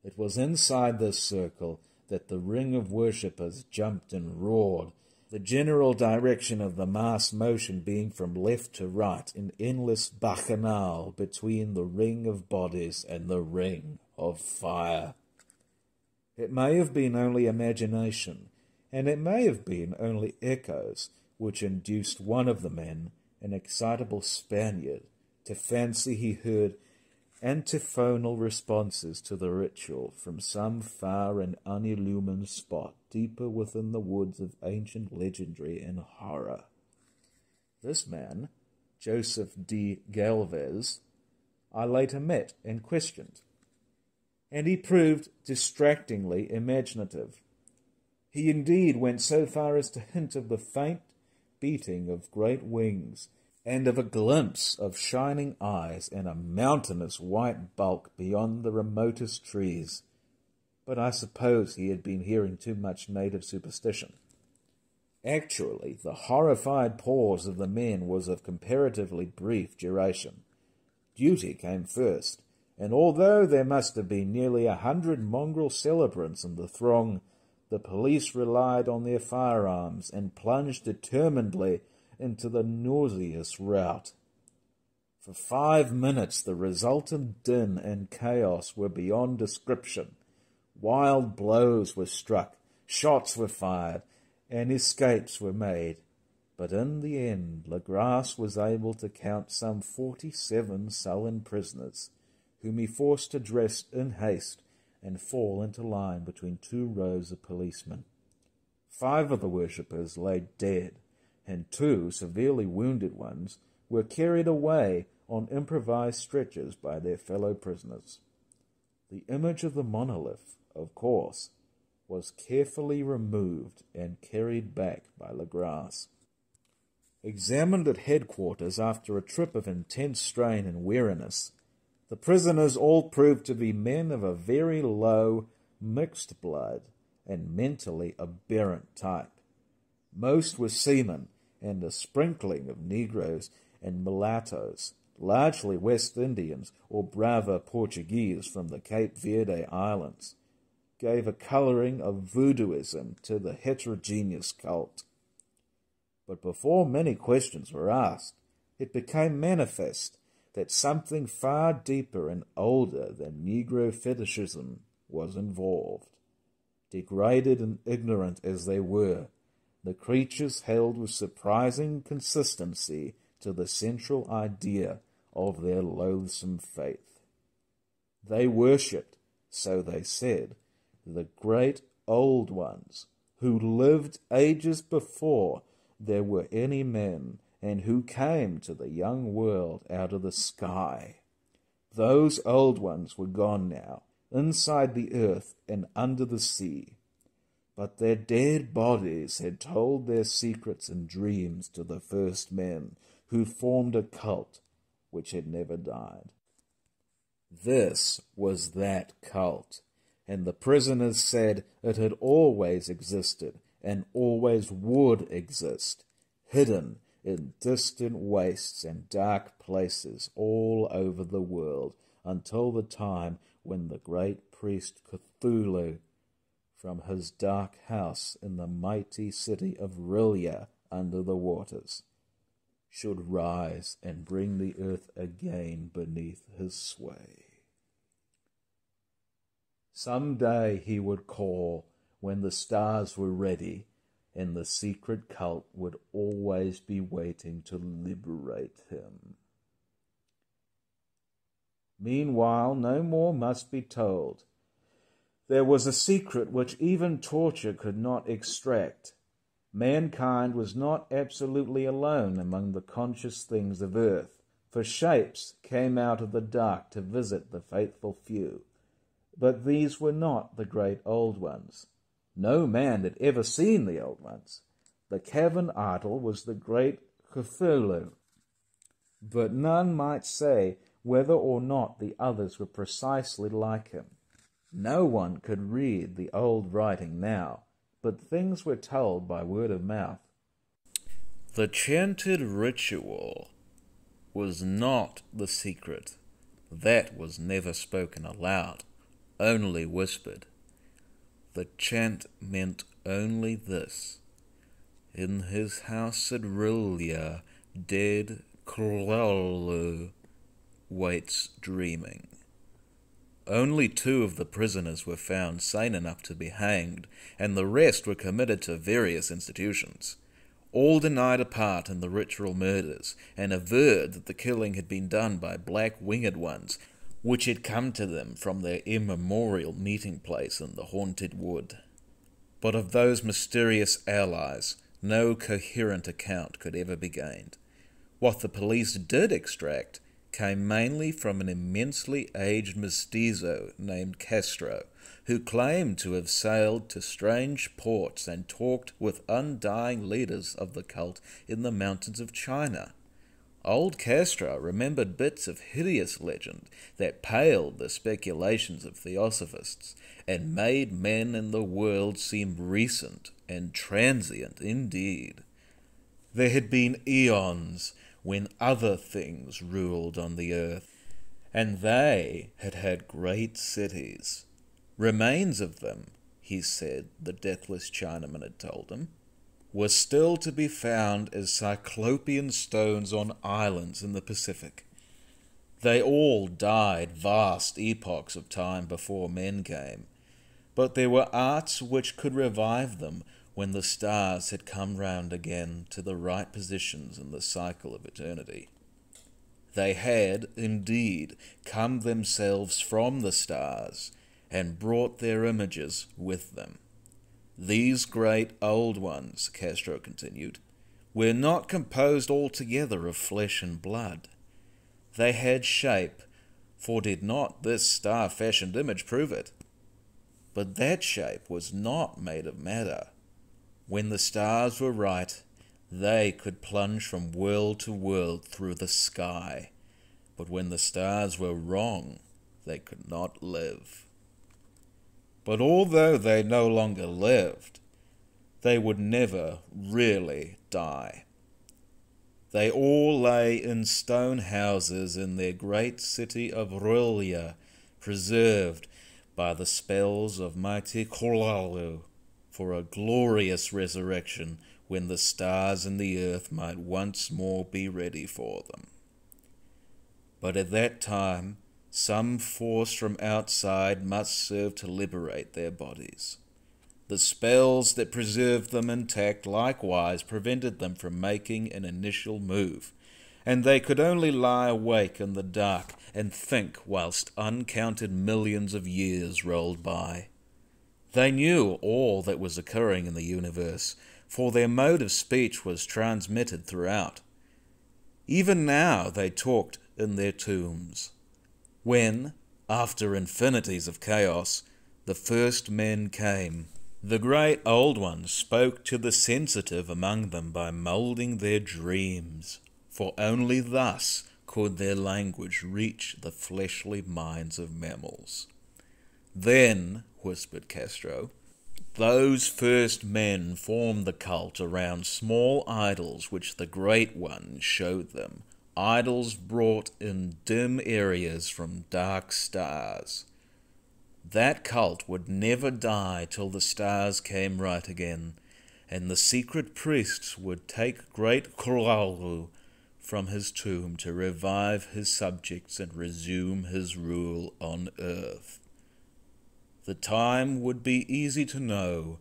It was inside this circle that the ring of worshippers jumped and roared, the general direction of the mass motion being from left to right in endless bacchanal between the ring of bodies and the ring of fire. It may have been only imagination, and it may have been only echoes, which induced one of the men, an excitable Spaniard, to fancy he heard antiphonal responses to the ritual from some far and unillumined spot deeper within the woods of ancient legendary and horror. This man, Joseph D. Galvez, I later met and questioned, and he proved distractingly imaginative. He indeed went so far as to hint of the faint beating of great wings, and of a glimpse of shining eyes and a mountainous white bulk beyond the remotest trees. But I suppose he had been hearing too much native superstition. Actually, the horrified pause of the men was of comparatively brief duration. Duty came first, and although there must have been nearly 100 mongrel celebrants in the throng, the police relied on their firearms and plunged determinedly into the nauseous rout. For 5 minutes the resultant din and chaos were beyond description. Wild blows were struck, shots were fired, and escapes were made. But in the end Legras was able to count some 47 sullen prisoners, whom he forced to dress in haste and fall into line between 2 rows of policemen. 5 of the worshippers lay dead, and 2 severely wounded ones were carried away on improvised stretchers by their fellow prisoners. The image of the monolith, of course, was carefully removed and carried back by Legras. Examined at headquarters after a trip of intense strain and weariness, the prisoners all proved to be men of a very low, mixed blood and mentally aberrant type. Most were seamen, and a sprinkling of Negroes and mulattoes, largely West Indians or Brava Portuguese from the Cape Verde Islands, gave a colouring of voodooism to the heterogeneous cult. But before many questions were asked, it became manifest that something far deeper and older than Negro fetishism was involved. Degraded and ignorant as they were, the creatures held with surprising consistency to the central idea of their loathsome faith. They worshipped, so they said, the great old ones, who lived ages before there were any men, and who came to the young world out of the sky. Those old ones were gone now, inside the earth and under the sea. But their dead bodies had told their secrets and dreams to the first men, who formed a cult which had never died. This was that cult, and the prisoners said it had always existed and always would exist, hidden in distant wastes and dark places all over the world, until the time when the great priest Cthulhu, from his dark house in the mighty city of Rillia under the waters, should rise and bring the earth again beneath his sway. Some day he would call when the stars were ready, and the secret cult would always be waiting to liberate him. Meanwhile, no more must be told. There was a secret which even torture could not extract. Mankind was not absolutely alone among the conscious things of earth, for shapes came out of the dark to visit the faithful few. But these were not the great old ones. No man had ever seen the old ones. The cavern idol was the great Cthulhu, but none might say whether or not the others were precisely like him. No one could read the old writing now, but things were told by word of mouth. The chanted ritual was not the secret. That was never spoken aloud, only whispered. The chant meant only this: in his house at Rillia, dead Cthulhu waits dreaming. Only 2 of the prisoners were found sane enough to be hanged, and the rest were committed to various institutions. All denied a part in the ritual murders, and averred that the killing had been done by black-winged ones, which had come to them from their immemorial meeting place in the haunted wood. But of those mysterious allies, no coherent account could ever be gained. What the police did extract came mainly from an immensely aged mestizo named Castro, who claimed to have sailed to strange ports and talked with undying leaders of the cult in the mountains of China. Old Castro remembered bits of hideous legend that paled the speculations of theosophists and made men in the world seem recent and transient indeed. There had been eons when other things ruled on the earth, and they had had great cities. Remains of them, he said the deathless Chinaman had told him, were still to be found as cyclopean stones on islands in the Pacific. They all died vast epochs of time before men came, but there were arts which could revive them when the stars had come round again to the right positions in the cycle of eternity. They had, indeed, come themselves from the stars, and brought their images with them. These great old ones, Castro continued, were not composed altogether of flesh and blood. They had shape, for did not this star-fashioned image prove it? But that shape was not made of matter. When the stars were right, they could plunge from world to world through the sky. But when the stars were wrong, they could not live. But although they no longer lived, they would never really die. They all lay in stone houses in their great city of Rillia, preserved by the spells of mighty Cthulhu, for a glorious resurrection when the stars and the earth might once more be ready for them. But at that time, some force from outside must serve to liberate their bodies. The spells that preserved them intact likewise prevented them from making an initial move, and they could only lie awake in the dark and think whilst uncounted millions of years rolled by. They knew all that was occurring in the universe, for their mode of speech was transmitted throughout. Even now they talked in their tombs. When, after infinities of chaos, the first men came, the great old ones spoke to the sensitive among them by moulding their dreams, for only thus could their language reach the fleshly minds of mammals. Then, whispered Castro, those first men formed the cult around small idols which the Great One showed them, idols brought in dim areas from dark stars. That cult would never die till the stars came right again, and the secret priests would take great Cthulhu from his tomb to revive his subjects and resume his rule on earth. The time would be easy to know,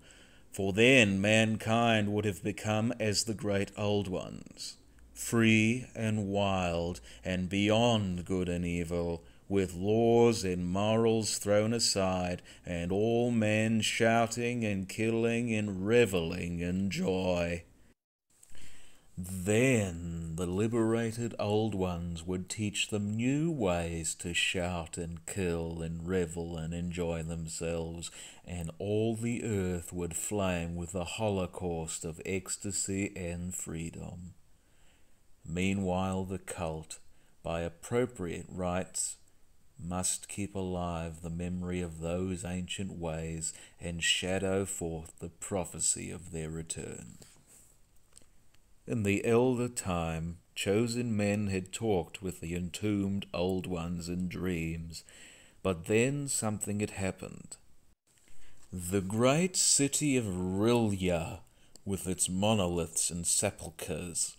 for then mankind would have become as the great old ones, free and wild and beyond good and evil, with laws and morals thrown aside, and all men shouting and killing and reveling in joy. Then the liberated old ones would teach them new ways to shout and kill and revel and enjoy themselves, and all the earth would flame with a holocaust of ecstasy and freedom. Meanwhile the cult, by appropriate rites, must keep alive the memory of those ancient ways and shadow forth the prophecy of their return. In the elder time, chosen men had talked with the entombed old ones in dreams, but then something had happened. The great city of Rilya, with its monoliths and sepulchres,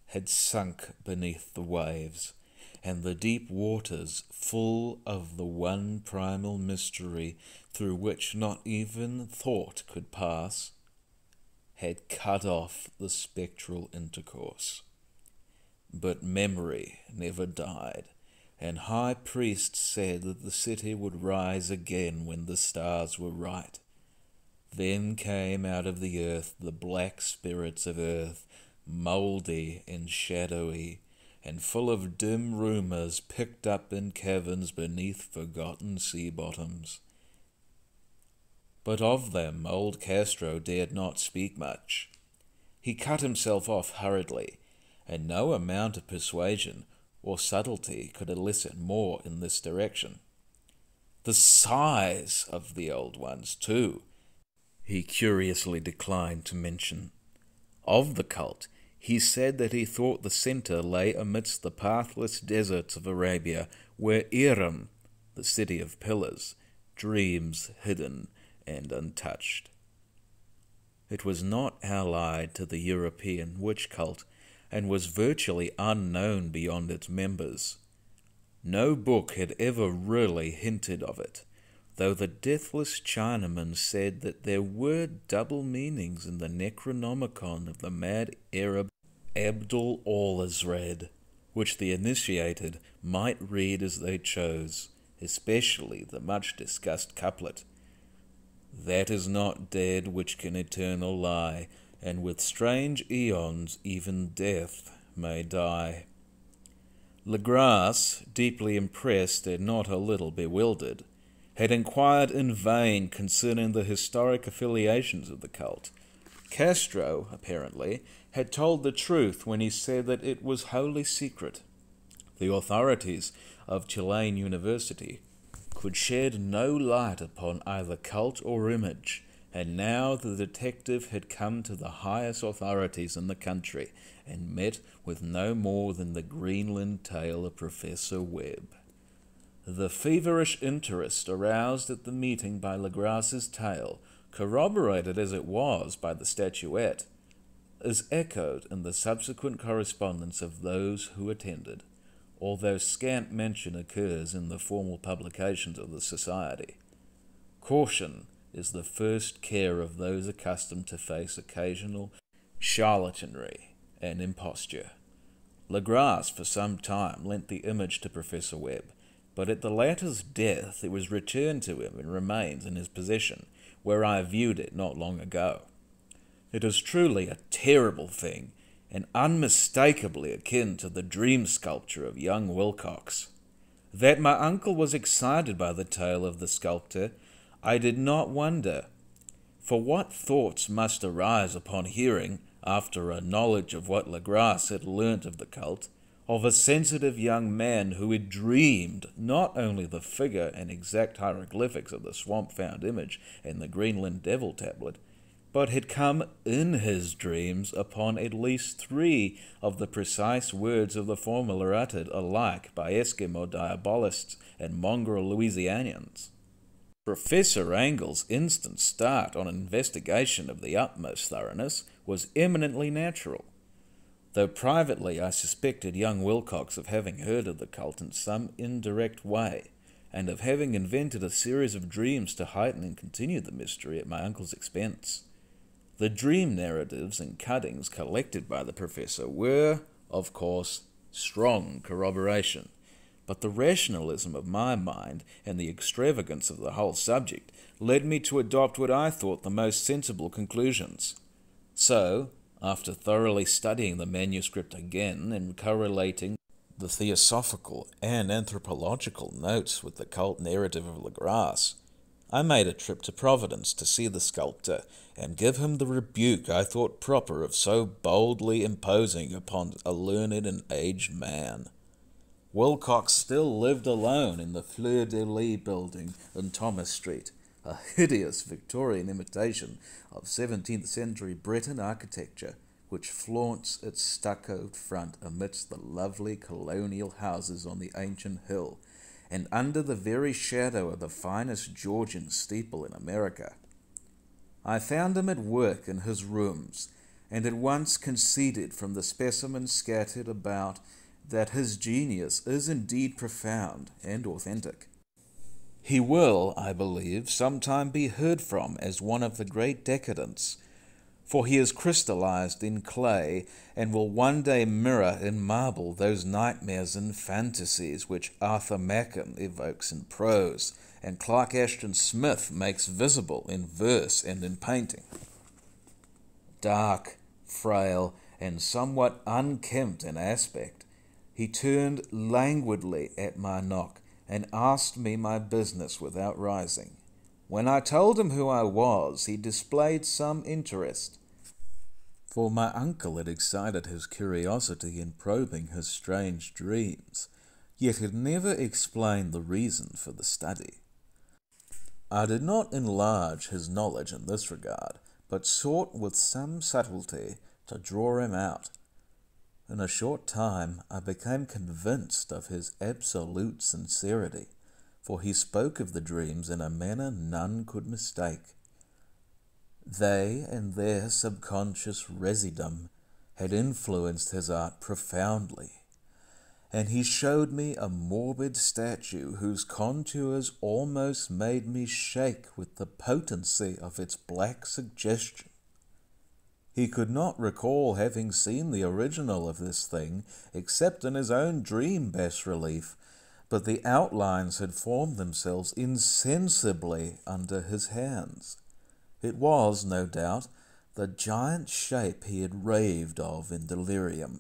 had sunk beneath the waves, and the deep waters, full of the one primal mystery through which not even thought could pass, had cut off the spectral intercourse. But memory never died, and high priests said that the city would rise again when the stars were right. Then came out of the earth the black spirits of earth, mouldy and shadowy, and full of dim rumours picked up in caverns beneath forgotten sea bottoms. But of them old Castro dared not speak much. He cut himself off hurriedly, and no amount of persuasion or subtlety could elicit more in this direction. The size of the old ones, too, he curiously declined to mention. Of the cult, he said that he thought the centre lay amidst the pathless deserts of Arabia, where Iram, the city of pillars, dreams hidden and untouched. It was not allied to the European witch cult, and was virtually unknown beyond its members. No book had ever really hinted of it, though the deathless Chinaman said that there were double meanings in the Necronomicon of the mad Arab Abdul al-Azred, which the initiated might read as they chose, especially the much-discussed couplet, "That is not dead which can eternal lie, and with strange aeons even death may die." Legras, deeply impressed and not a little bewildered, had inquired in vain concerning the historic affiliations of the cult. Castro, apparently, had told the truth when he said that it was wholly secret. The authorities of Chilean University could shed no light upon either cult or image, and now the detective had come to the highest authorities in the country and met with no more than the Greenland tale of Professor Webb. The feverish interest aroused at the meeting by Legras's tale, corroborated as it was by the statuette, is echoed in the subsequent correspondence of those who attended, although scant mention occurs in the formal publications of the Society. Caution is the first care of those accustomed to face occasional charlatanry and imposture. Legras for some time lent the image to Professor Webb, but at the latter's death it was returned to him and remains in his possession, where I viewed it not long ago. It is truly a terrible thing, and unmistakably akin to the dream sculpture of young Wilcox. That my uncle was excited by the tale of the sculptor, I did not wonder, for what thoughts must arise upon hearing, after a knowledge of what Legras had learnt of the cult, of a sensitive young man who had dreamed not only the figure and exact hieroglyphics of the swamp-found image and the Greenland devil tablet, but had come in his dreams upon at least 3 of the precise words of the formula uttered alike by Eskimo diabolists and mongrel Louisianians. Professor Engel's instant start on an investigation of the utmost thoroughness was eminently natural, though privately I suspected young Wilcox of having heard of the cult in some indirect way, and of having invented a series of dreams to heighten and continue the mystery at my uncle's expense. The dream narratives and cuttings collected by the professor were, of course, strong corroboration, but the rationalism of my mind and the extravagance of the whole subject led me to adopt what I thought the most sensible conclusions. So, after thoroughly studying the manuscript again and correlating the theosophical and anthropological notes with the cult narrative of Legras, I made a trip to Providence to see the sculptor and give him the rebuke I thought proper of so boldly imposing upon a learned and aged man. Wilcox still lived alone in the Fleur-de-Lis building in Thomas Street, a hideous Victorian imitation of 17th century Breton architecture, which flaunts its stuccoed front amidst the lovely colonial houses on the ancient hill, and under the very shadow of the finest Georgian steeple in America. I found him at work in his rooms, and at once conceded from the specimens scattered about that his genius is indeed profound and authentic. He will, I believe, sometime be heard from as one of the great decadents, for he is crystallized in clay and will one day mirror in marble those nightmares and fantasies which Arthur Machen evokes in prose and Clark Ashton Smith makes visible in verse and in painting. Dark, frail, and somewhat unkempt in aspect, he turned languidly at my knock and asked me my business without rising. When I told him who I was, he displayed some interest, for my uncle had excited his curiosity in probing his strange dreams, yet had never explained the reason for the study. I did not enlarge his knowledge in this regard, but sought with some subtlety to draw him out. In a short time I became convinced of his absolute sincerity, for he spoke of the dreams in a manner none could mistake. They and their subconscious residuum had influenced his art profoundly, and he showed me a morbid statue whose contours almost made me shake with the potency of its black suggestion. He could not recall having seen the original of this thing except in his own dream bas-relief, but the outlines had formed themselves insensibly under his hands. It was, no doubt, the giant shape he had raved of in delirium.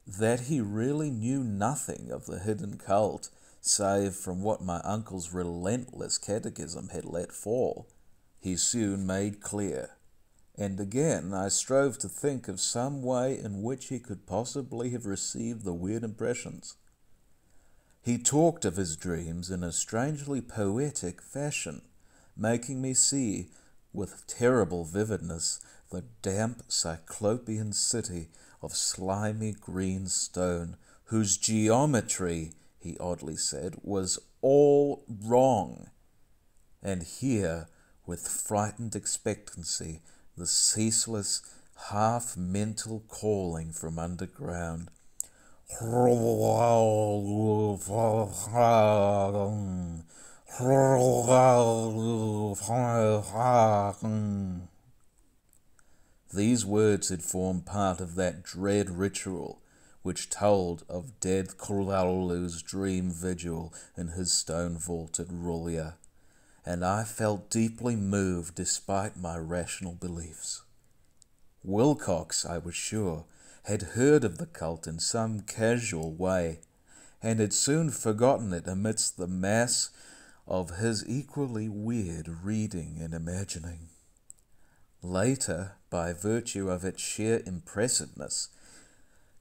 That he really knew nothing of the hidden cult, save from what my uncle's relentless catechism had let fall, he soon made clear. And again I strove to think of some way in which he could possibly have received the weird impressions. He talked of his dreams in a strangely poetic fashion, making me see, with terrible vividness, the damp cyclopean city of slimy green stone, whose geometry, he oddly said, was all wrong. And here, with frightened expectancy, the ceaseless, half mental calling from underground. These words had formed part of that dread ritual which told of dead Cthulhu's dream vigil in his stone-vaulted Rulia, and I felt deeply moved despite my rational beliefs. Wilcox, I was sure, had heard of the cult in some casual way, and had soon forgotten it amidst the mass of his equally weird reading and imagining. Later, by virtue of its sheer impressiveness,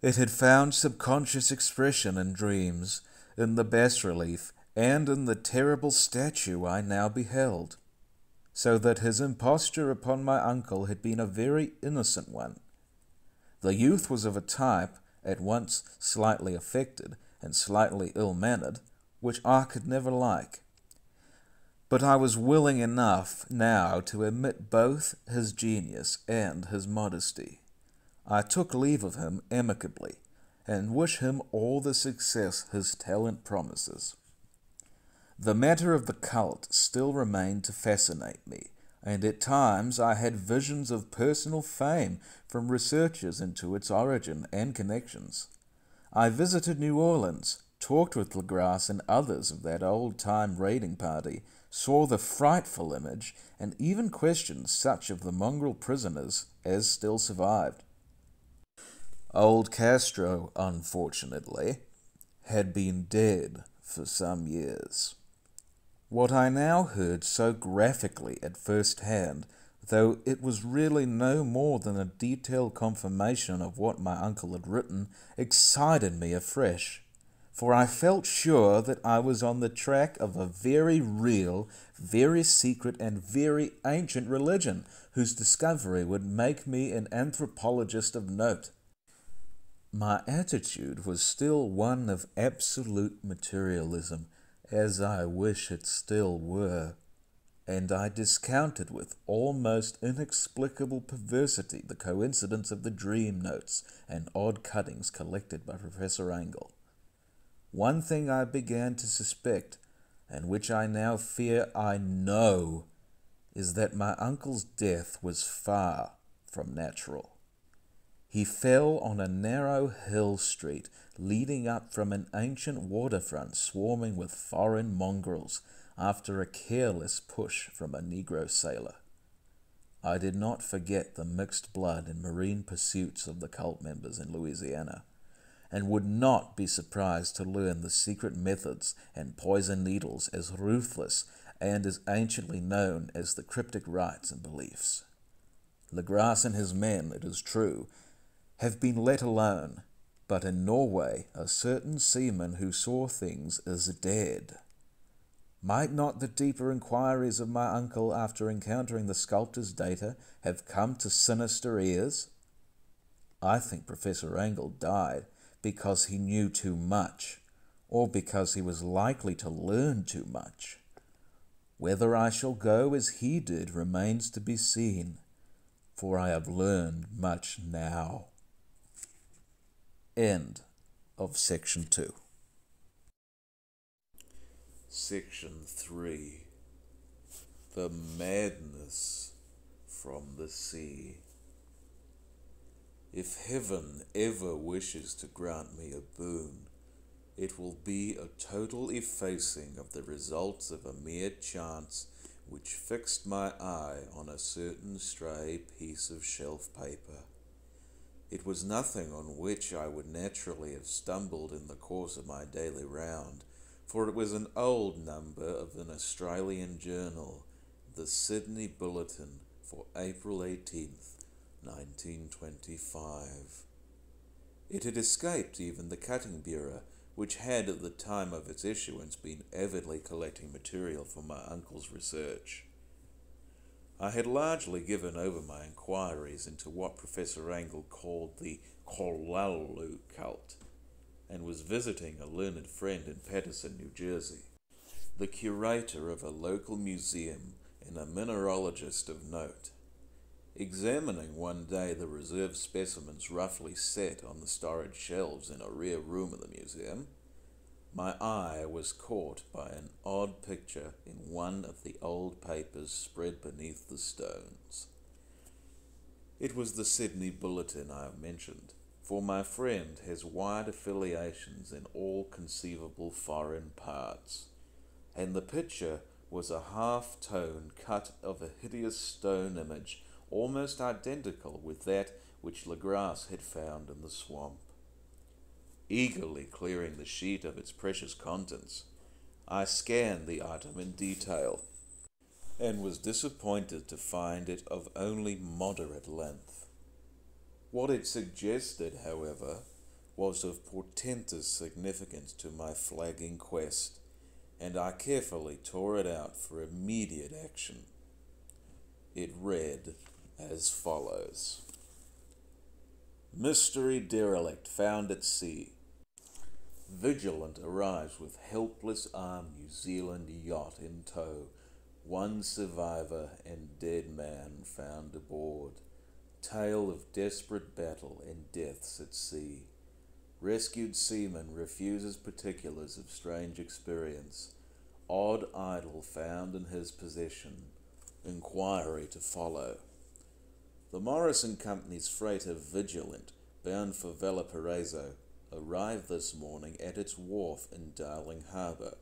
it had found subconscious expression in dreams, in the bas-relief, and in the terrible statue I now beheld, so that his imposture upon my uncle had been a very innocent one. The youth was of a type, at once slightly affected and slightly ill-mannered, which I could never like. But I was willing enough now to admit both his genius and his modesty. I took leave of him amicably, and wish him all the success his talent promises. The matter of the cult still remained to fascinate me, and at times I had visions of personal fame from researchers into its origin and connections. I visited New Orleans, talked with Legras and others of that old-time raiding party, saw the frightful image, and even questioned such of the mongrel prisoners as still survived. Old Castro, unfortunately, had been dead for some years. What I now heard so graphically at first hand, though it was really no more than a detailed confirmation of what my uncle had written, excited me afresh, for I felt sure that I was on the track of a very real, very secret, and very ancient religion, whose discovery would make me an anthropologist of note. My attitude was still one of absolute materialism, as I wish it still were, and I discounted with almost inexplicable perversity the coincidence of the dream notes and odd cuttings collected by Professor Angle. One thing I began to suspect, and which I now fear I know, is that my uncle's death was far from natural. He fell on a narrow hill street leading up from an ancient waterfront swarming with foreign mongrels after a careless push from a Negro sailor. I did not forget the mixed blood and marine pursuits of the cult members in Louisiana, and would not be surprised to learn the secret methods and poison needles as ruthless and as anciently known as the cryptic rites and beliefs. Legras and his men, it is true, have been let alone, but in Norway a certain seaman who saw things is dead. Might not the deeper inquiries of my uncle after encountering the sculptor's data have come to sinister ears? I think Professor Angle died because he knew too much, or because he was likely to learn too much. Whether I shall go as he did remains to be seen, for I have learned much now. End of Section 2. Section 3. The Madness from the Sea. If heaven ever wishes to grant me a boon, it will be a total effacing of the results of a mere chance which fixed my eye on a certain stray piece of shelf paper. It was nothing on which I would naturally have stumbled in the course of my daily round, for it was an old number of an Australian journal, the Sydney Bulletin for April 18th, 1925. It had escaped even the Cutting Bureau, which had at the time of its issuance been avidly collecting material for my uncle's research. I had largely given over my inquiries into what Professor Angle called the Cthulhu cult, and was visiting a learned friend in Paterson, New Jersey, the curator of a local museum and a mineralogist of note. Examining one day the reserve specimens roughly set on the storage shelves in a rear room of the museum, my eye was caught by an odd picture in one of the old papers spread beneath the stones. It was the Sydney Bulletin I have mentioned, for my friend has wide affiliations in all conceivable foreign parts, and the picture was a half-tone cut of a hideous stone image almost identical with that which Legras had found in the swamp. Eagerly clearing the sheet of its precious contents, I scanned the item in detail, and was disappointed to find it of only moderate length. What it suggested, however, was of portentous significance to my flagging quest, and I carefully tore it out for immediate action. It read as follows: Mystery derelict found at sea. Vigilant arrives with helpless armed New Zealand yacht in tow. One survivor and dead man found aboard. Tale of desperate battle and deaths at sea. Rescued seaman refuses particulars of strange experience. Odd idol found in his possession. Inquiry to follow. The Morrison Company's freighter Vigilant, bound for Valparaiso, arrived this morning at its wharf in Darling Harbour,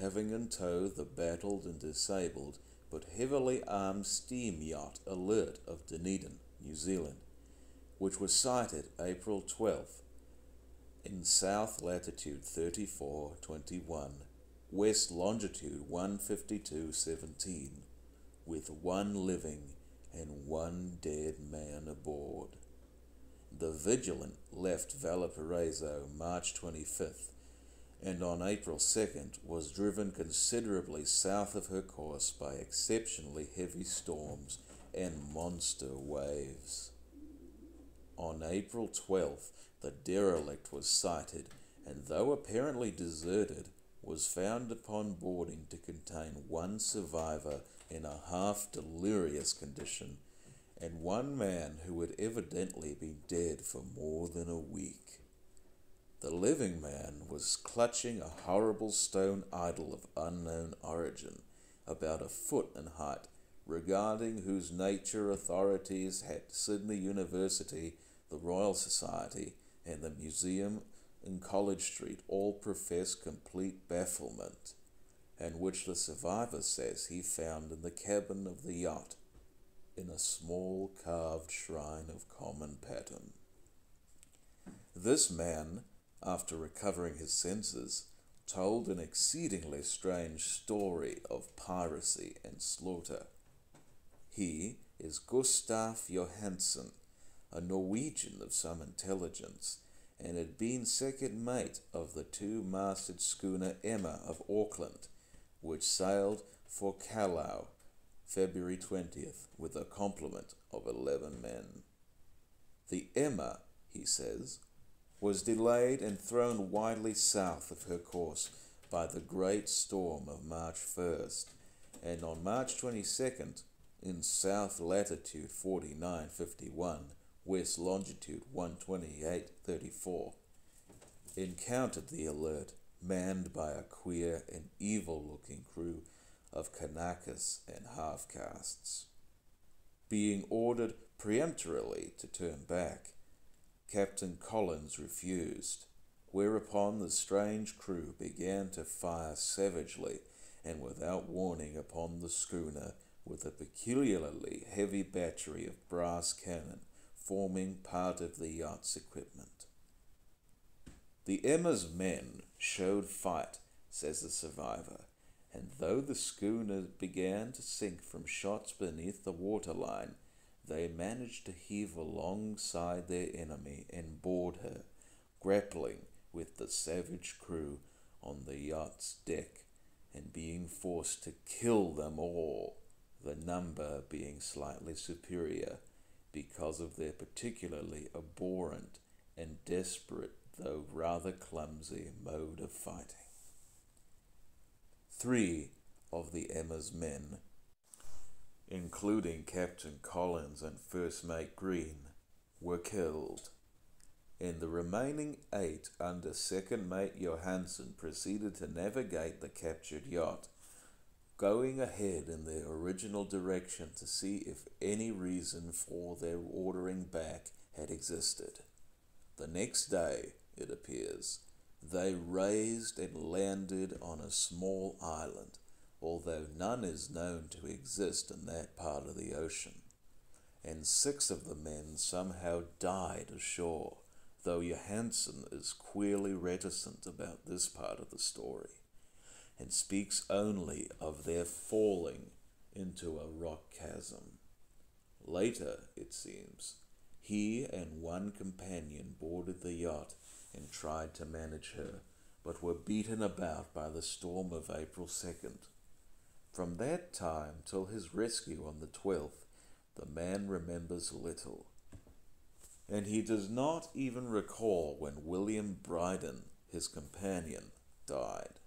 having in tow the battered and disabled but heavily armed steam yacht Alert of Dunedin, New Zealand, which was sighted April 12th in south latitude 34.21, west longitude 152.17, with one living and one dead man aboard. The Vigilant left Valparaiso March 25th, and on April 2nd was driven considerably south of her course by exceptionally heavy storms and monster waves. On April 12th, the derelict was sighted, and though apparently deserted, was found upon boarding to contain one survivor in a half-delirious condition, and one man who had evidently been dead for more than a week. The living man was clutching a horrible stone idol of unknown origin, about a foot in height, regarding whose nature authorities at Sydney University, the Royal Society, and the Museum in College Street all profess complete bafflement, and which the survivor says he found in the cabin of the yacht, in a small carved shrine of common pattern. This man, after recovering his senses, told an exceedingly strange story of piracy and slaughter. He is Gustav Johansen, a Norwegian of some intelligence, and had been second mate of the two-masted schooner Emma of Auckland, which sailed for Callao February 20th, with a complement of 11 men. The Emma, he says, was delayed and thrown widely south of her course by the great storm of March 1st, and on March 22nd, in south latitude 49.51, west longitude 128.34, encountered the Alert, manned by a queer and evil-looking crew of Kanakas and half-castes. Being ordered peremptorily to turn back, Captain Collins refused, whereupon the strange crew began to fire savagely and without warning upon the schooner with a peculiarly heavy battery of brass cannon forming part of the yacht's equipment. The Emma's men showed fight, says the survivor, and though the schooner began to sink from shots beneath the waterline, they managed to heave alongside their enemy and board her, grappling with the savage crew on the yacht's deck, and being forced to kill them all, the number being slightly superior because of their particularly abhorrent and desperate, though rather clumsy, mode of fighting. 3 of the Emma's men including Captain Collins and First Mate Green, were killed, and the remaining 8 under Second Mate Johansen proceeded to navigate the captured yacht, going ahead in their original direction to see if any reason for their ordering back had existed. The next day, it appears, they raised and landed on a small island, although none is known to exist in that part of the ocean, and 6 of the men somehow died ashore, though Johansen is queerly reticent about this part of the story, and speaks only of their falling into a rock chasm. Later, it seems, he and one companion boarded the yacht and tried to manage her, but were beaten about by the storm of April 2nd. From that time till his rescue on the 12th, the man remembers little, and he does not even recall when William Bryden, his companion, died.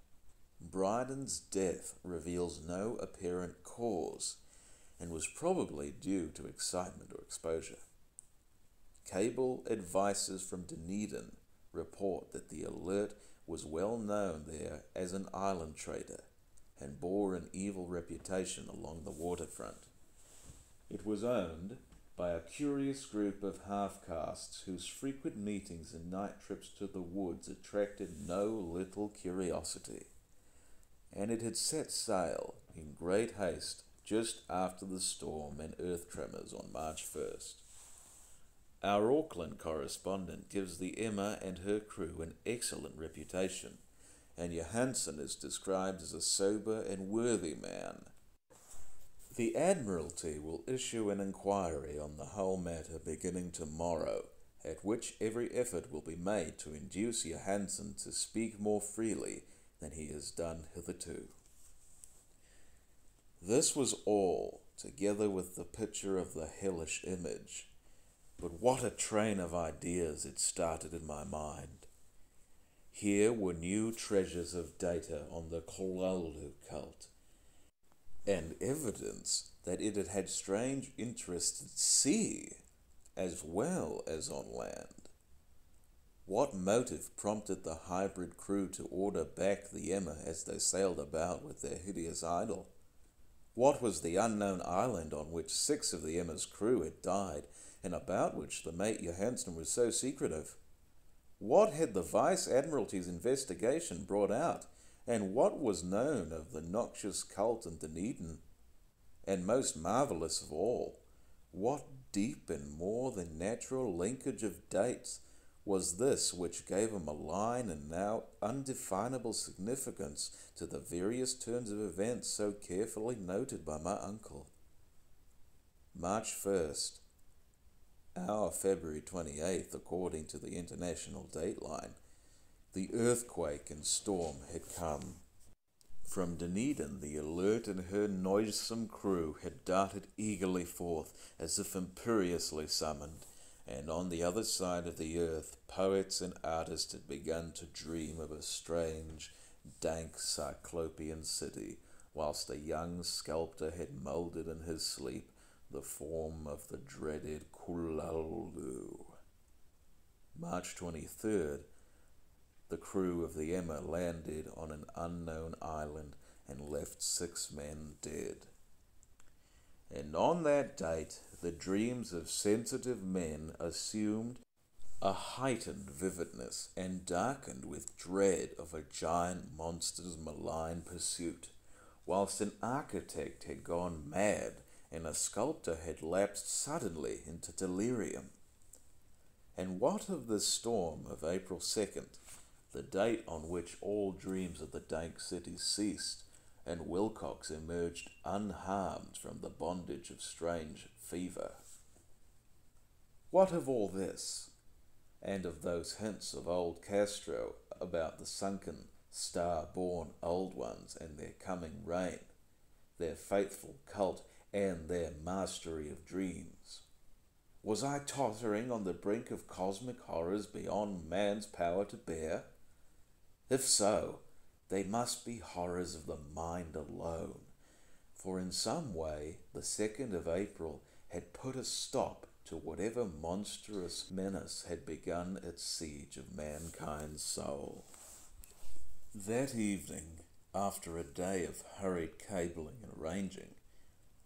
Bryden's death reveals no apparent cause, and was probably due to excitement or exposure. Cable advices from Dunedin report that the Alert was well known there as an island trader, and bore an evil reputation along the waterfront. It was owned by a curious group of half-castes whose frequent meetings and night trips to the woods attracted no little curiosity, and it had set sail in great haste just after the storm and earth tremors on March 1st. Our Auckland correspondent gives the Emma and her crew an excellent reputation, and Johansen is described as a sober and worthy man. The Admiralty will issue an inquiry on the whole matter beginning tomorrow, at which every effort will be made to induce Johansen to speak more freely than he has done hitherto. This was all, together with the picture of the hellish image, but what a train of ideas it started in my mind. Here were new treasures of data on the Cthulhu cult, and evidence that it had had strange interests at sea as well as on land. What motive prompted the hybrid crew to order back the Emma as they sailed about with their hideous idol? What was the unknown island on which 6 of the Emma's crew had died, and about which the mate Johansen was so secretive? What had the Vice-Admiralty's investigation brought out, and what was known of the noxious cult in Dunedin? And most marvellous of all, what deep and more than natural linkage of dates was this which gave a malign and now undefinable significance to the various turns of events so carefully noted by my uncle? March 1st, our February 28th, according to the international dateline, the earthquake and storm had come. From Dunedin, the Alert and her noisome crew had darted eagerly forth, as if imperiously summoned, and on the other side of the earth, poets and artists had begun to dream of a strange, dank, cyclopean city, whilst a young sculptor had moulded in his sleep the form of the dreaded Cthulhu. March 23rd, the crew of the Emma landed on an unknown island and left 6 men dead. And on that date, the dreams of sensitive men assumed a heightened vividness and darkened with dread of a giant monster's malign pursuit, whilst an architect had gone mad and a sculptor had lapsed suddenly into delirium. And what of the storm of April 2nd, the date on which all dreams of the dank city ceased, and Wilcox emerged unharmed from the bondage of strange fever? What of all this, and of those hints of old Castro about the sunken, star-born old ones and their coming reign, their faithful cult and their mastery of dreams? Was I tottering on the brink of cosmic horrors beyond man's power to bear? If so, they must be horrors of the mind alone, for in some way the 2nd of April had put a stop to whatever monstrous menace had begun its siege of mankind's soul. That evening, after a day of hurried cabling and arranging,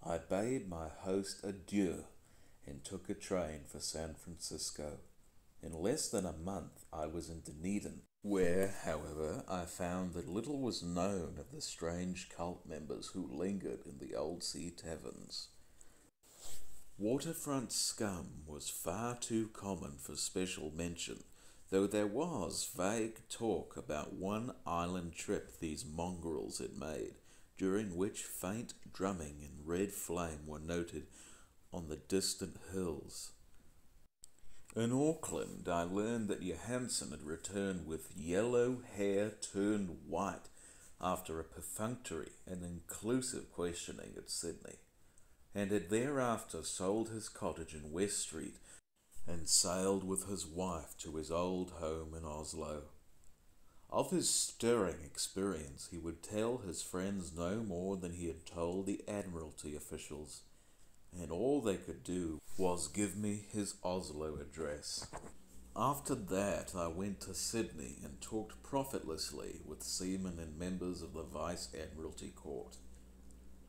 I bade my host adieu and took a train for San Francisco. In less than a month I was in Dunedin, where, however, I found that little was known of the strange cult members who lingered in the old sea taverns. Waterfront scum was far too common for special mention, though there was vague talk about one island trip these mongrels had made, during which faint drumming and red flame were noted on the distant hills. In Auckland, I learned that Johansen had returned with yellow hair turned white after a perfunctory and inclusive questioning at Sydney, and had thereafter sold his cottage in West Street and sailed with his wife to his old home in Oslo. Of his stirring experience he would tell his friends no more than he had told the Admiralty officials, and all they could do was give me his Oslo address. After that I went to Sydney and talked profitlessly with seamen and members of the Vice Admiralty Court.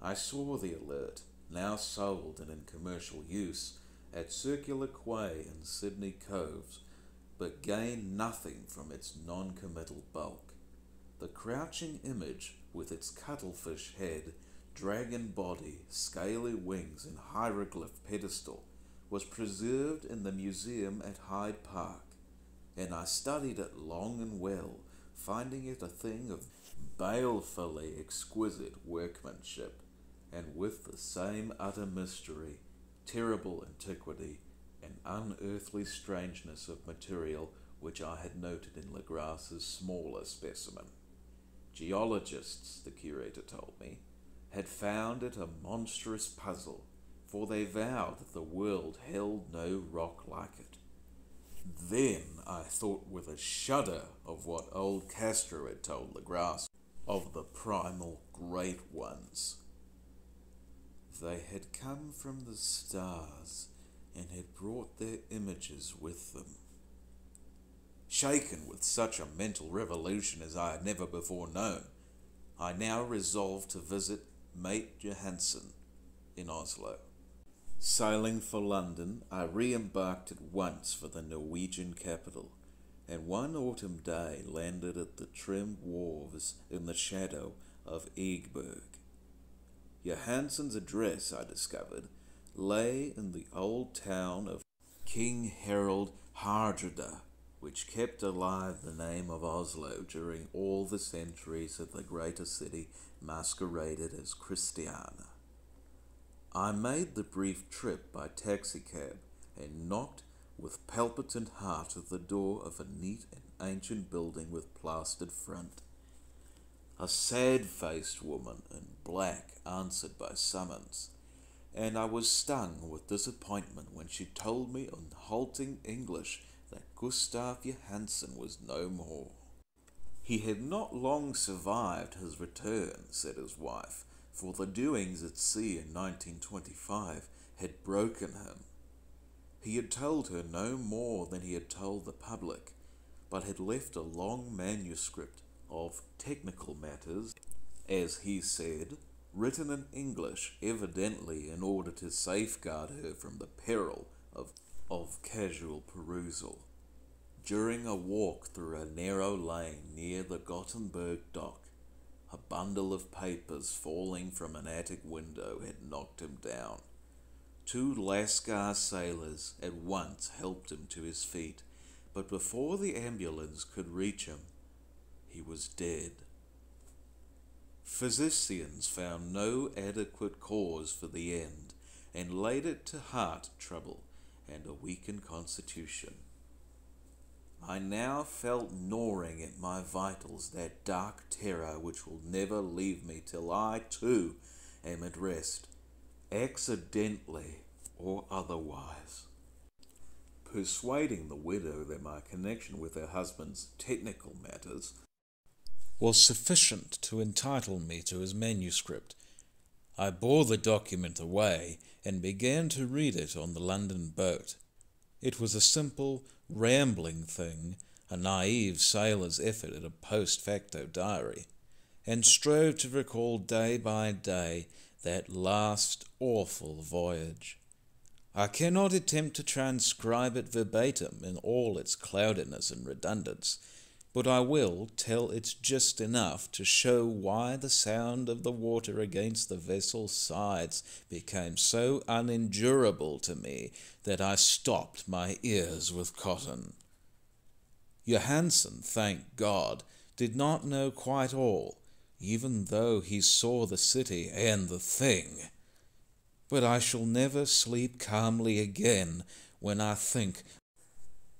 I saw the Alert, now sold and in commercial use, at Circular Quay and Sydney Coves, but gained nothing from its non-committal bulk. The crouching image, with its cuttlefish head, dragon body, scaly wings and hieroglyph pedestal, was preserved in the museum at Hyde Park, and I studied it long and well, finding it a thing of balefully exquisite workmanship, and with the same utter mystery, terrible antiquity, and unearthly strangeness of material which I had noted in Legras's smaller specimen. Geologists, the curator told me, had found it a monstrous puzzle, for they vowed that the world held no rock like it. Then I thought with a shudder of what old Castro had told Legras of the primal great ones. They had come from the stars and had brought their images with them. Shaken with such a mental revolution as I had never before known, I now resolved to visit Mate Johansen in Oslo. Sailing for London, I re-embarked at once for the Norwegian capital, and one autumn day landed at the trim wharves in the shadow of Egeberg. Johansen's address, I discovered, lay in the old town of King Harald Hardrada, which kept alive the name of Oslo during all the centuries that the greater city masqueraded as Christiana. I made the brief trip by taxicab and knocked with palpitant heart at the door of a neat and ancient building with plastered front. A sad-faced woman in black answered by summons, and I was stung with disappointment when she told me in halting English that Gustav Johansen was no more. He had not long survived his return, said his wife, for the doings at sea in 1925 had broken him. He had told her no more than he had told the public, but had left a long manuscript of technical matters, as he said, written in English, evidently in order to safeguard her from the peril of casual perusal. During a walk through a narrow lane near the Gothenburg dock, a bundle of papers falling from an attic window had knocked him down. 2 Lascar sailors at once helped him to his feet, but before the ambulance could reach him, he was dead. Physicians found no adequate cause for the end, and laid it to heart trouble and a weakened constitution. I now felt gnawing at my vitals that dark terror which will never leave me till I, too, am at rest, accidentally or otherwise. Persuading the widow that my connection with her husband's technical matters was sufficient to entitle me to his manuscript, I bore the document away and began to read it on the London boat. It was a simple, rambling thing, a naive sailor's effort at a post facto diary, and strove to recall day by day that last awful voyage. I cannot attempt to transcribe it verbatim in all its cloudiness and redundance, but I will tell it just enough to show why the sound of the water against the vessel's sides became so unendurable to me that I stopped my ears with cotton. Johansen, thank God, did not know quite all, even though he saw the city and the thing. But I shall never sleep calmly again when I think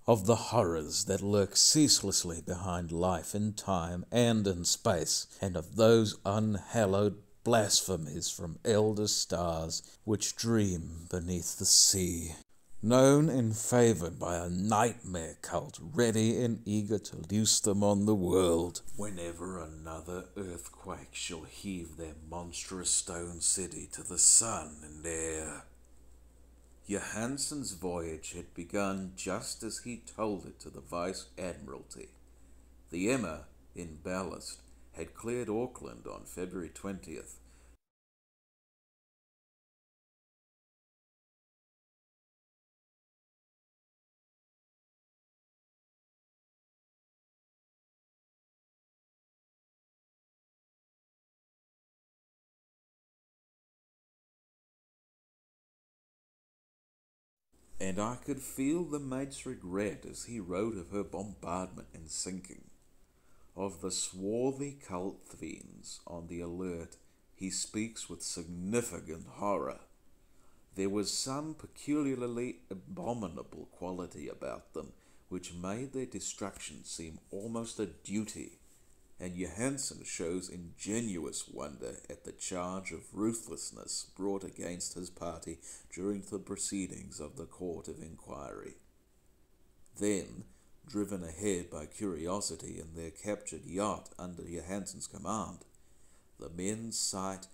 of the horrors that lurk ceaselessly behind life in time and in space, and of those unhallowed blasphemies from elder stars which dream beneath the sea. Known and favoured by a nightmare cult ready and eager to loose them on the world whenever another earthquake shall heave their monstrous stone city to the sun and air. Johansen's voyage had begun just as he told it to the Vice-Admiralty. The Emma, in ballast, had cleared Auckland on February 20th. And I could feel the mate's regret as he wrote of her bombardment and sinking. Of the swarthy cult fiends on the alert, he speaks with significant horror. There was some peculiarly abominable quality about them which made their destruction seem almost a duty, and Johansen shows ingenuous wonder at the charge of ruthlessness brought against his party during the proceedings of the Court of Inquiry. Then, driven ahead by curiosity in their captured yacht under Johansen's command, the men sight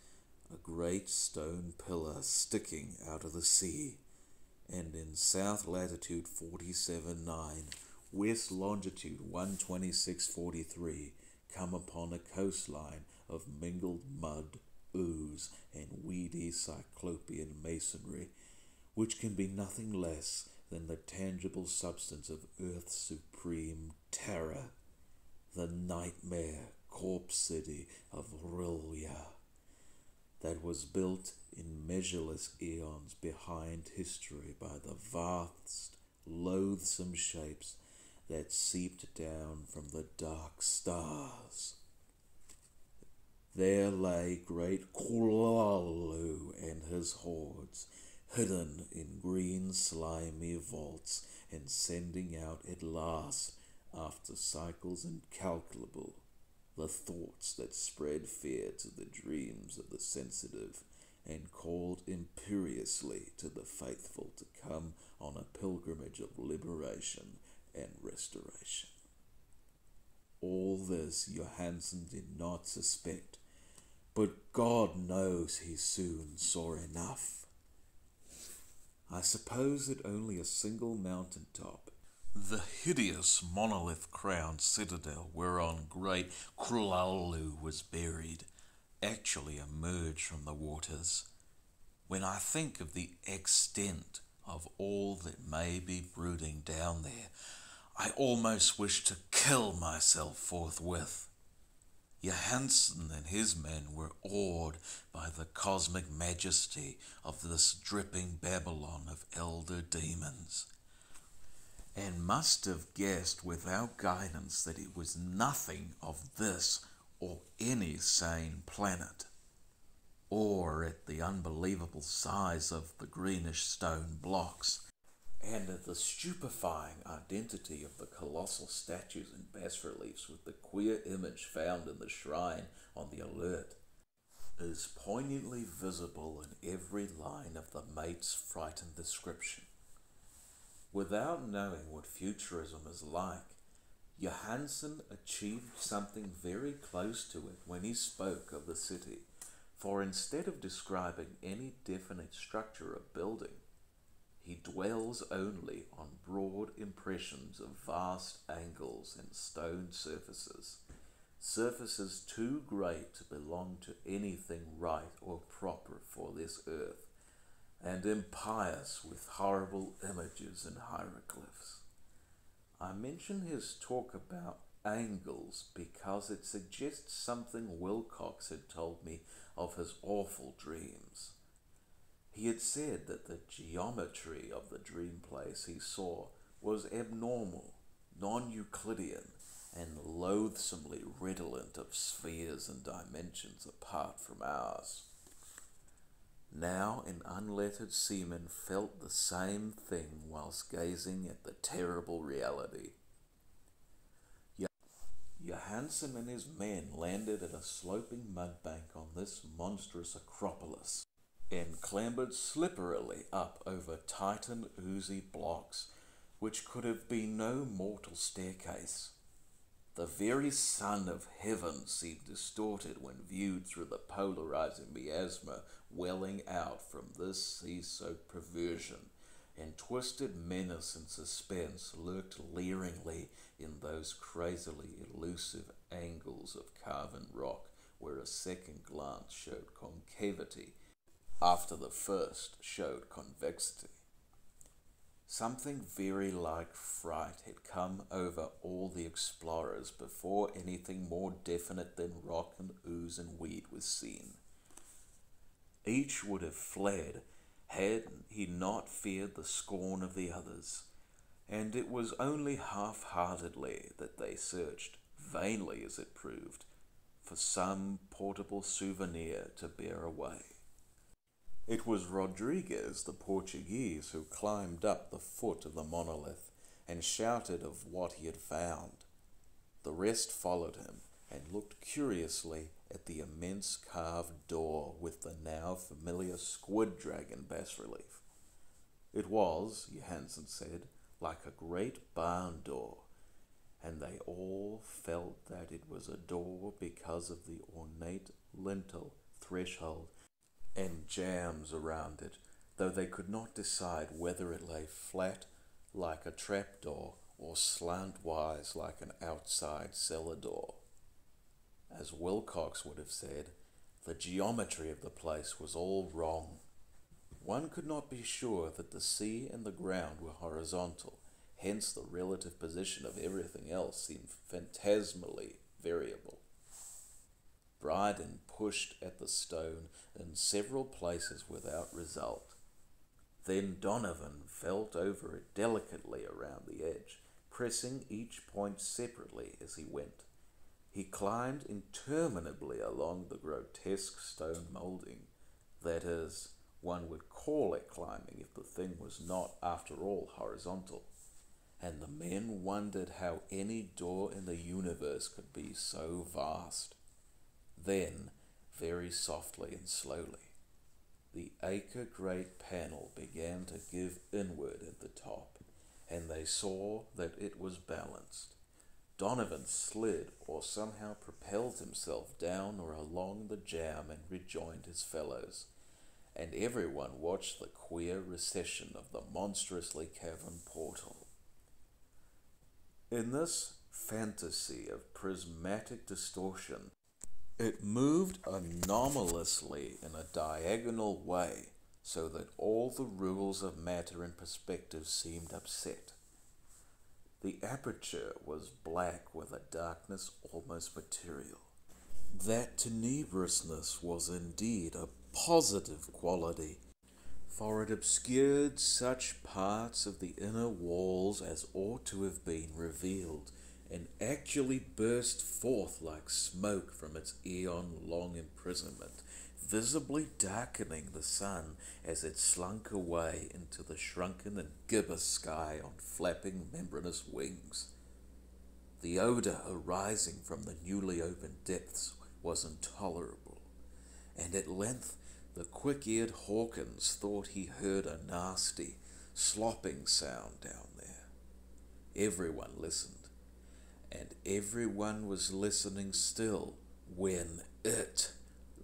a great stone pillar sticking out of the sea, and in south latitude 47.9, west longitude 126.43, come upon a coastline of mingled mud, ooze, and weedy cyclopean masonry, which can be nothing less than the tangible substance of Earth's supreme terror, the nightmare corpse city of Rilya, that was built in measureless eons behind history by the vast, loathsome shapes that seeped down from the dark stars. There lay great Cthulhu and his hordes, hidden in green slimy vaults, and sending out at last, after cycles incalculable, the thoughts that spread fear to the dreams of the sensitive, and called imperiously to the faithful to come on a pilgrimage of liberation and restoration. All this Johansen did not suspect, but God knows he soon saw enough. I suppose that only a single mountain top, the hideous monolith-crowned citadel whereon great Cthulhu was buried, actually emerged from the waters. When I think of the extent of all that may be brooding down there, I almost wish to kill myself forthwith. Johansen and his men were awed by the cosmic majesty of this dripping Babylon of elder demons, and must have guessed without guidance that it was nothing of this or any sane planet, or at the unbelievable size of the greenish stone blocks, and at the stupefying identity of the colossal statues and bas-reliefs with the queer image found in the shrine on the alert, is poignantly visible in every line of the mate's frightened description. Without knowing what futurism is like, Johansen achieved something very close to it when he spoke of the city, For instead of describing any definite structure or building, he dwells only on broad impressions of vast angles and stone surfaces, surfaces too great to belong to anything right or proper for this earth, and impious with horrible images and hieroglyphs. I mention his talk about angles because it suggests something Wilcox had told me of his awful dreams. He had said that the geometry of the dream place he saw was abnormal, non-Euclidean, and loathsomely redolent of spheres and dimensions apart from ours. Now an unlettered seaman felt the same thing whilst gazing at the terrible reality. Johansen and his men landed at a sloping mudbank on this monstrous acropolis and clambered slipperily up over titan oozy blocks which could have been no mortal staircase. The very sun of heaven seemed distorted when viewed through the polarizing miasma welling out from this sea-soaked perversion, and twisted menace and suspense lurked leeringly in those crazily elusive angles of carven rock where a second glance showed concavity after the first showed convexity. Something very like fright had come over all the explorers before anything more definite than rock and ooze and weed was seen. Each would have fled had he not feared the scorn of the others, and it was only half-heartedly that they searched, vainly as it proved, for some portable souvenir to bear away. It was Rodriguez, the Portuguese, who climbed up the foot of the monolith and shouted of what he had found. The rest followed him and looked curiously at the immense carved door with the now familiar squid dragon bas-relief. It was, Johansen said, like a great barn door, and they all felt that it was a door because of the ornate lintel, threshold, and jambs around it, though they could not decide whether it lay flat like a trapdoor or slantwise like an outside cellar door. As Wilcox would have said, the geometry of the place was all wrong. One could not be sure that the sea and the ground were horizontal, hence the relative position of everything else seemed phantasmally variable. Bryden pushed at the stone in several places without result. Then Donovan felt over it delicately around the edge, pressing each point separately as he went. He climbed interminably along the grotesque stone moulding. That is, one would call it climbing if the thing was not, after all, horizontal. And the men wondered how any door in the universe could be so vast. Then, very softly and slowly, the acre-great panel began to give inward at the top, and they saw that it was balanced. Donovan slid or somehow propelled himself down or along the jamb and rejoined his fellows, and everyone watched the queer recession of the monstrously caverned portal. In this fantasy of prismatic distortion, it moved anomalously in a diagonal way, so that all the rules of matter and perspective seemed upset. The aperture was black with a darkness almost material. That tenebrousness was indeed a positive quality, for it obscured such parts of the inner walls as ought to have been revealed, and actually burst forth like smoke from its eon-long imprisonment, visibly darkening the sun as it slunk away into the shrunken and gibbous sky on flapping membranous wings. The odour arising from the newly opened depths was intolerable, and at length the quick-eared Hawkins thought he heard a nasty, slopping sound down there. Everyone listened, and everyone was listening still when it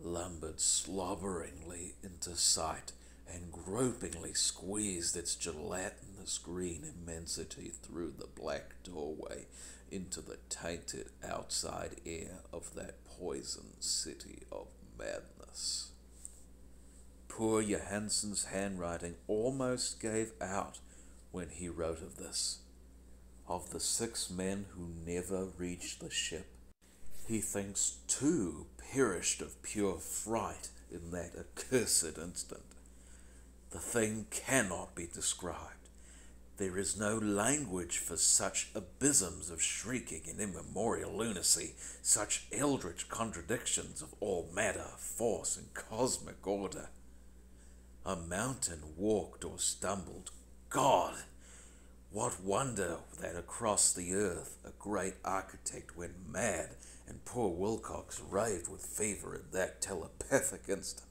lumbered floated slobberingly into sight and gropingly squeezed its gelatinous green immensity through the black doorway into the tainted outside air of that poisoned city of madness. Poor Johansen's handwriting almost gave out when he wrote of this. Of the 6 men who never reached the ship, he thinks 2 perished of pure fright in that accursed instant. The thing cannot be described. There is no language for such abysms of shrieking and immemorial lunacy, such eldritch contradictions of all matter, force, and cosmic order. A mountain walked or stumbled. God! What wonder that across the earth a great architect went mad and poor Wilcox raved with fever in that telepathic instant.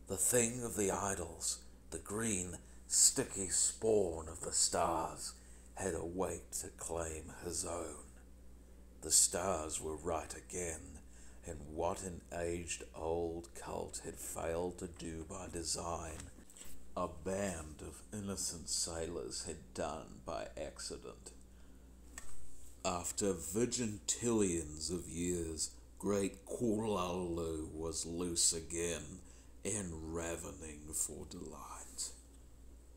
The thing of the idols, the green, sticky spawn of the stars, had awaked to claim his own. The stars were right again, and what an aged-old cult had failed to do by design, a band of innocent sailors had done by accident. After vigintillions of years, great Call of Cthulhu was loose again and ravening for delight.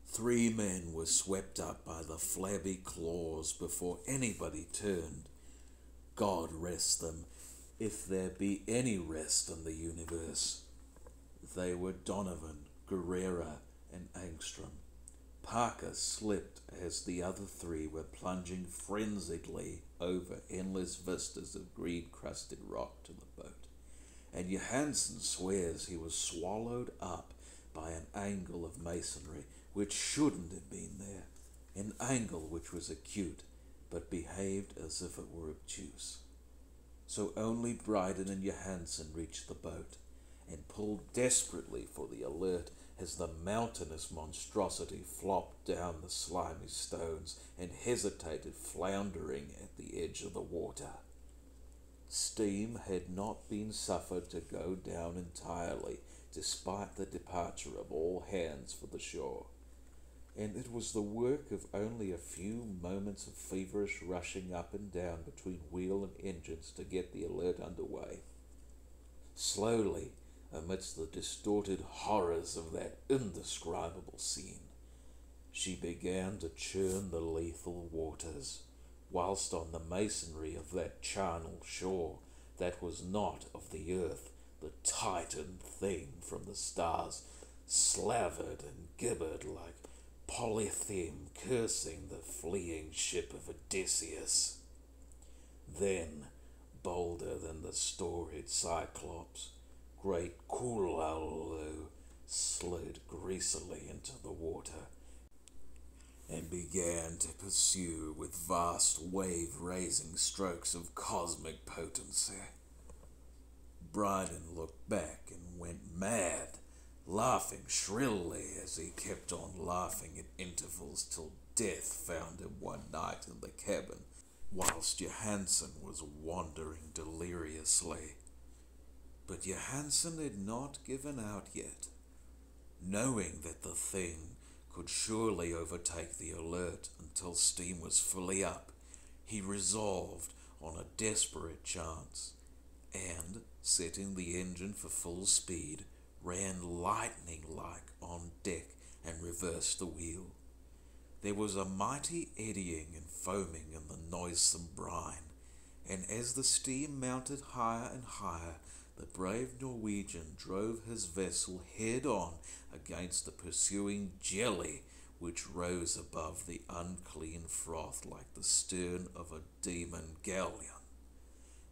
3 men were swept up by the flabby claws before anybody turned. God rest them, if there be any rest in the universe. They were Donovan, Guerrera, and Angstrom. Parker slipped as the other 3 were plunging frenziedly over endless vistas of green-crusted rock to the boat, and Johansen swears he was swallowed up by an angle of masonry which shouldn't have been there, an angle which was acute, but behaved as if it were obtuse. So only Bryden and Johansen reached the boat, and pulled desperately for the Alert as the mountainous monstrosity flopped down the slimy stones and hesitated, floundering at the edge of the water. Steam had not been suffered to go down entirely, despite the departure of all hands for the shore, and it was the work of only a few moments of feverish rushing up and down between wheel and engines to get the Alert underway. Slowly, amidst the distorted horrors of that indescribable scene, she began to churn the lethal waters, whilst on the masonry of that charnel shore that was not of the earth, the Titan thing from the stars slavered and gibbered like Polytheme cursing the fleeing ship of Odysseus. Then, bolder than the storied Cyclops, great Call of Cthulhu slid greasily into the water and began to pursue with vast wave-raising strokes of cosmic potency. Bryden looked back and went mad, laughing shrilly as he kept on laughing at intervals till death found him one night in the cabin, whilst Johansen was wandering deliriously. But Johansen had not given out yet. Knowing that the thing could surely overtake the Alert until steam was fully up, he resolved on a desperate chance, and, setting the engine for full speed, ran lightning-like on deck and reversed the wheel. There was a mighty eddying and foaming in the noisome brine, and as the steam mounted higher and higher, the brave Norwegian drove his vessel head-on against the pursuing jelly which rose above the unclean froth like the stern of a demon galleon.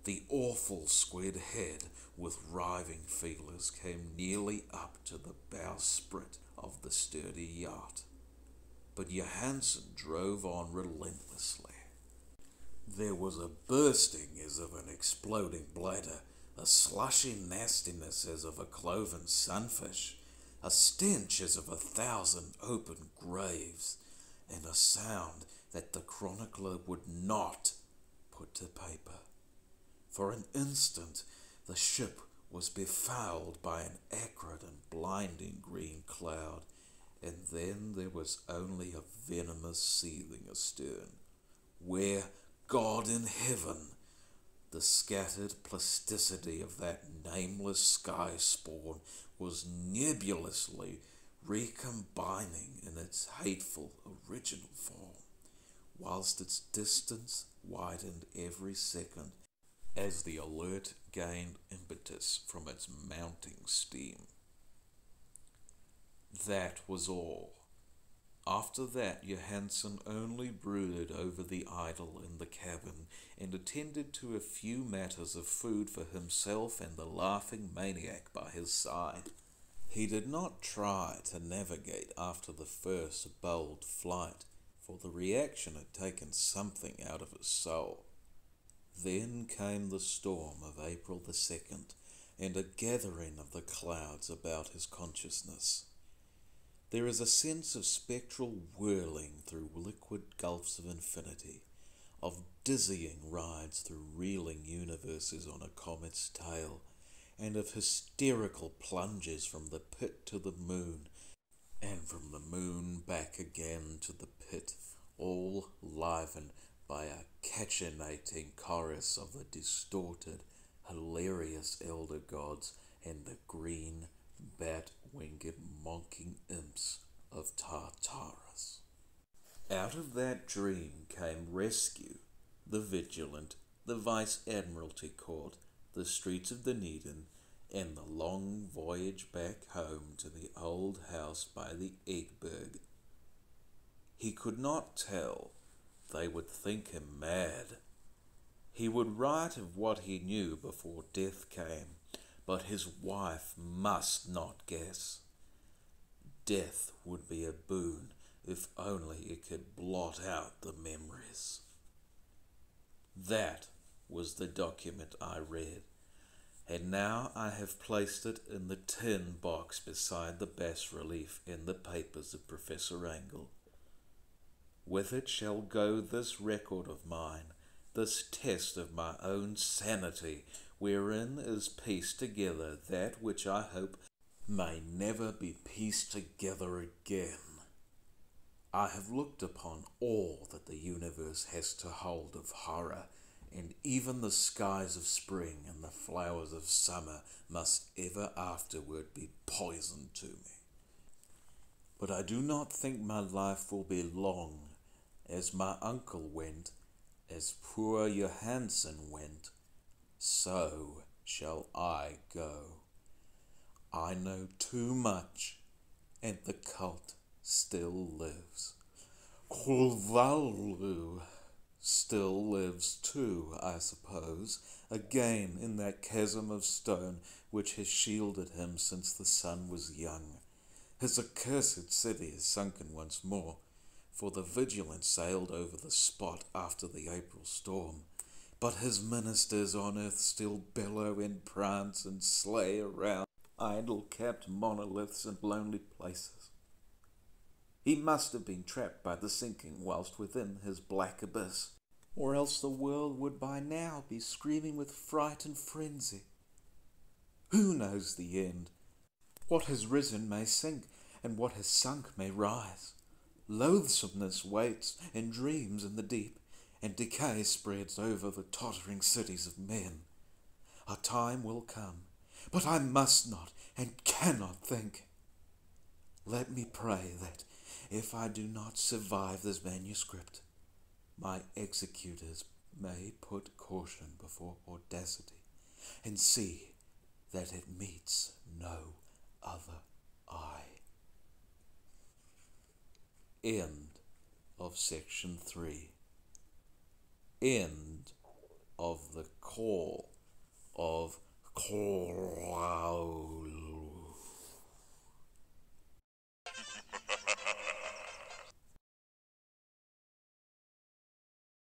The awful squid head with writhing feelers came nearly up to the bowsprit of the sturdy yacht, but Johansen drove on relentlessly. There was a bursting as of an exploding bladder, a slushy nastiness as of a cloven sunfish, a stench as of 1,000 open graves, and a sound that the chronicler would not put to paper. For an instant the ship was befouled by an acrid and blinding green cloud, and then there was only a venomous seething astern, where, God in heaven, the scattered plasticity of that nameless sky spawn was nebulously recombining in its hateful original form, whilst its distance widened every second as the alert gained impetus from its mounting steam. That was all. After that, Johansen only brooded over the idol in the cabin and attended to a few matters of food for himself and the laughing maniac by his side. He did not try to navigate after the first bold flight, for the reaction had taken something out of his soul. Then came the storm of April the 2nd, and a gathering of the clouds about his consciousness. There is a sense of spectral whirling through liquid gulfs of infinity, of dizzying rides through reeling universes on a comet's tail, and of hysterical plunges from the pit to the moon, and from the moon back again to the pit, all livened by a cachinnating chorus of the distorted, hilarious elder gods and the green, bat-winged monking imps of Tartarus. Out of that dream came rescue, the vigilant, the Vice-Admiralty Court, the streets of Dunedin, and the long voyage back home to the old house by the Eggberg. He could not tell. They would think him mad. He would write of what he knew before death came, but his wife must not guess. Death would be a boon if only it could blot out the memories. That was the document I read, and now I have placed it in the tin box beside the bas-relief in the papers of Professor Angle. With it shall go this record of mine, this test of my own sanity, wherein is pieced together that which I hope may never be pieced together again. I have looked upon all that the universe has to hold of horror, and even the skies of spring and the flowers of summer must ever afterward be poison to me. But I do not think my life will be long. As my uncle went, as poor Johansen went, so shall I go. I know too much, and the cult still lives. Call of Cthulhu still lives too, I suppose, again in that chasm of stone which has shielded him since the sun was young. His accursed city is sunken once more, for the Vigilant sailed over the spot after the April storm, but his ministers on earth still bellow and prance and slay around idol-capped monoliths and lonely places. He must have been trapped by the sinking whilst within his black abyss, or else the world would by now be screaming with fright and frenzy. Who knows the end? What has risen may sink, and what has sunk may rise. Loathsomeness waits and dreams in the deep, and decay spreads over the tottering cities of men. A time will come, but I must not and cannot think. Let me pray that, if I do not survive this manuscript, my executors may put caution before audacity, and see that it meets no other eye. End of section 3. End of the Call of Cthulhu.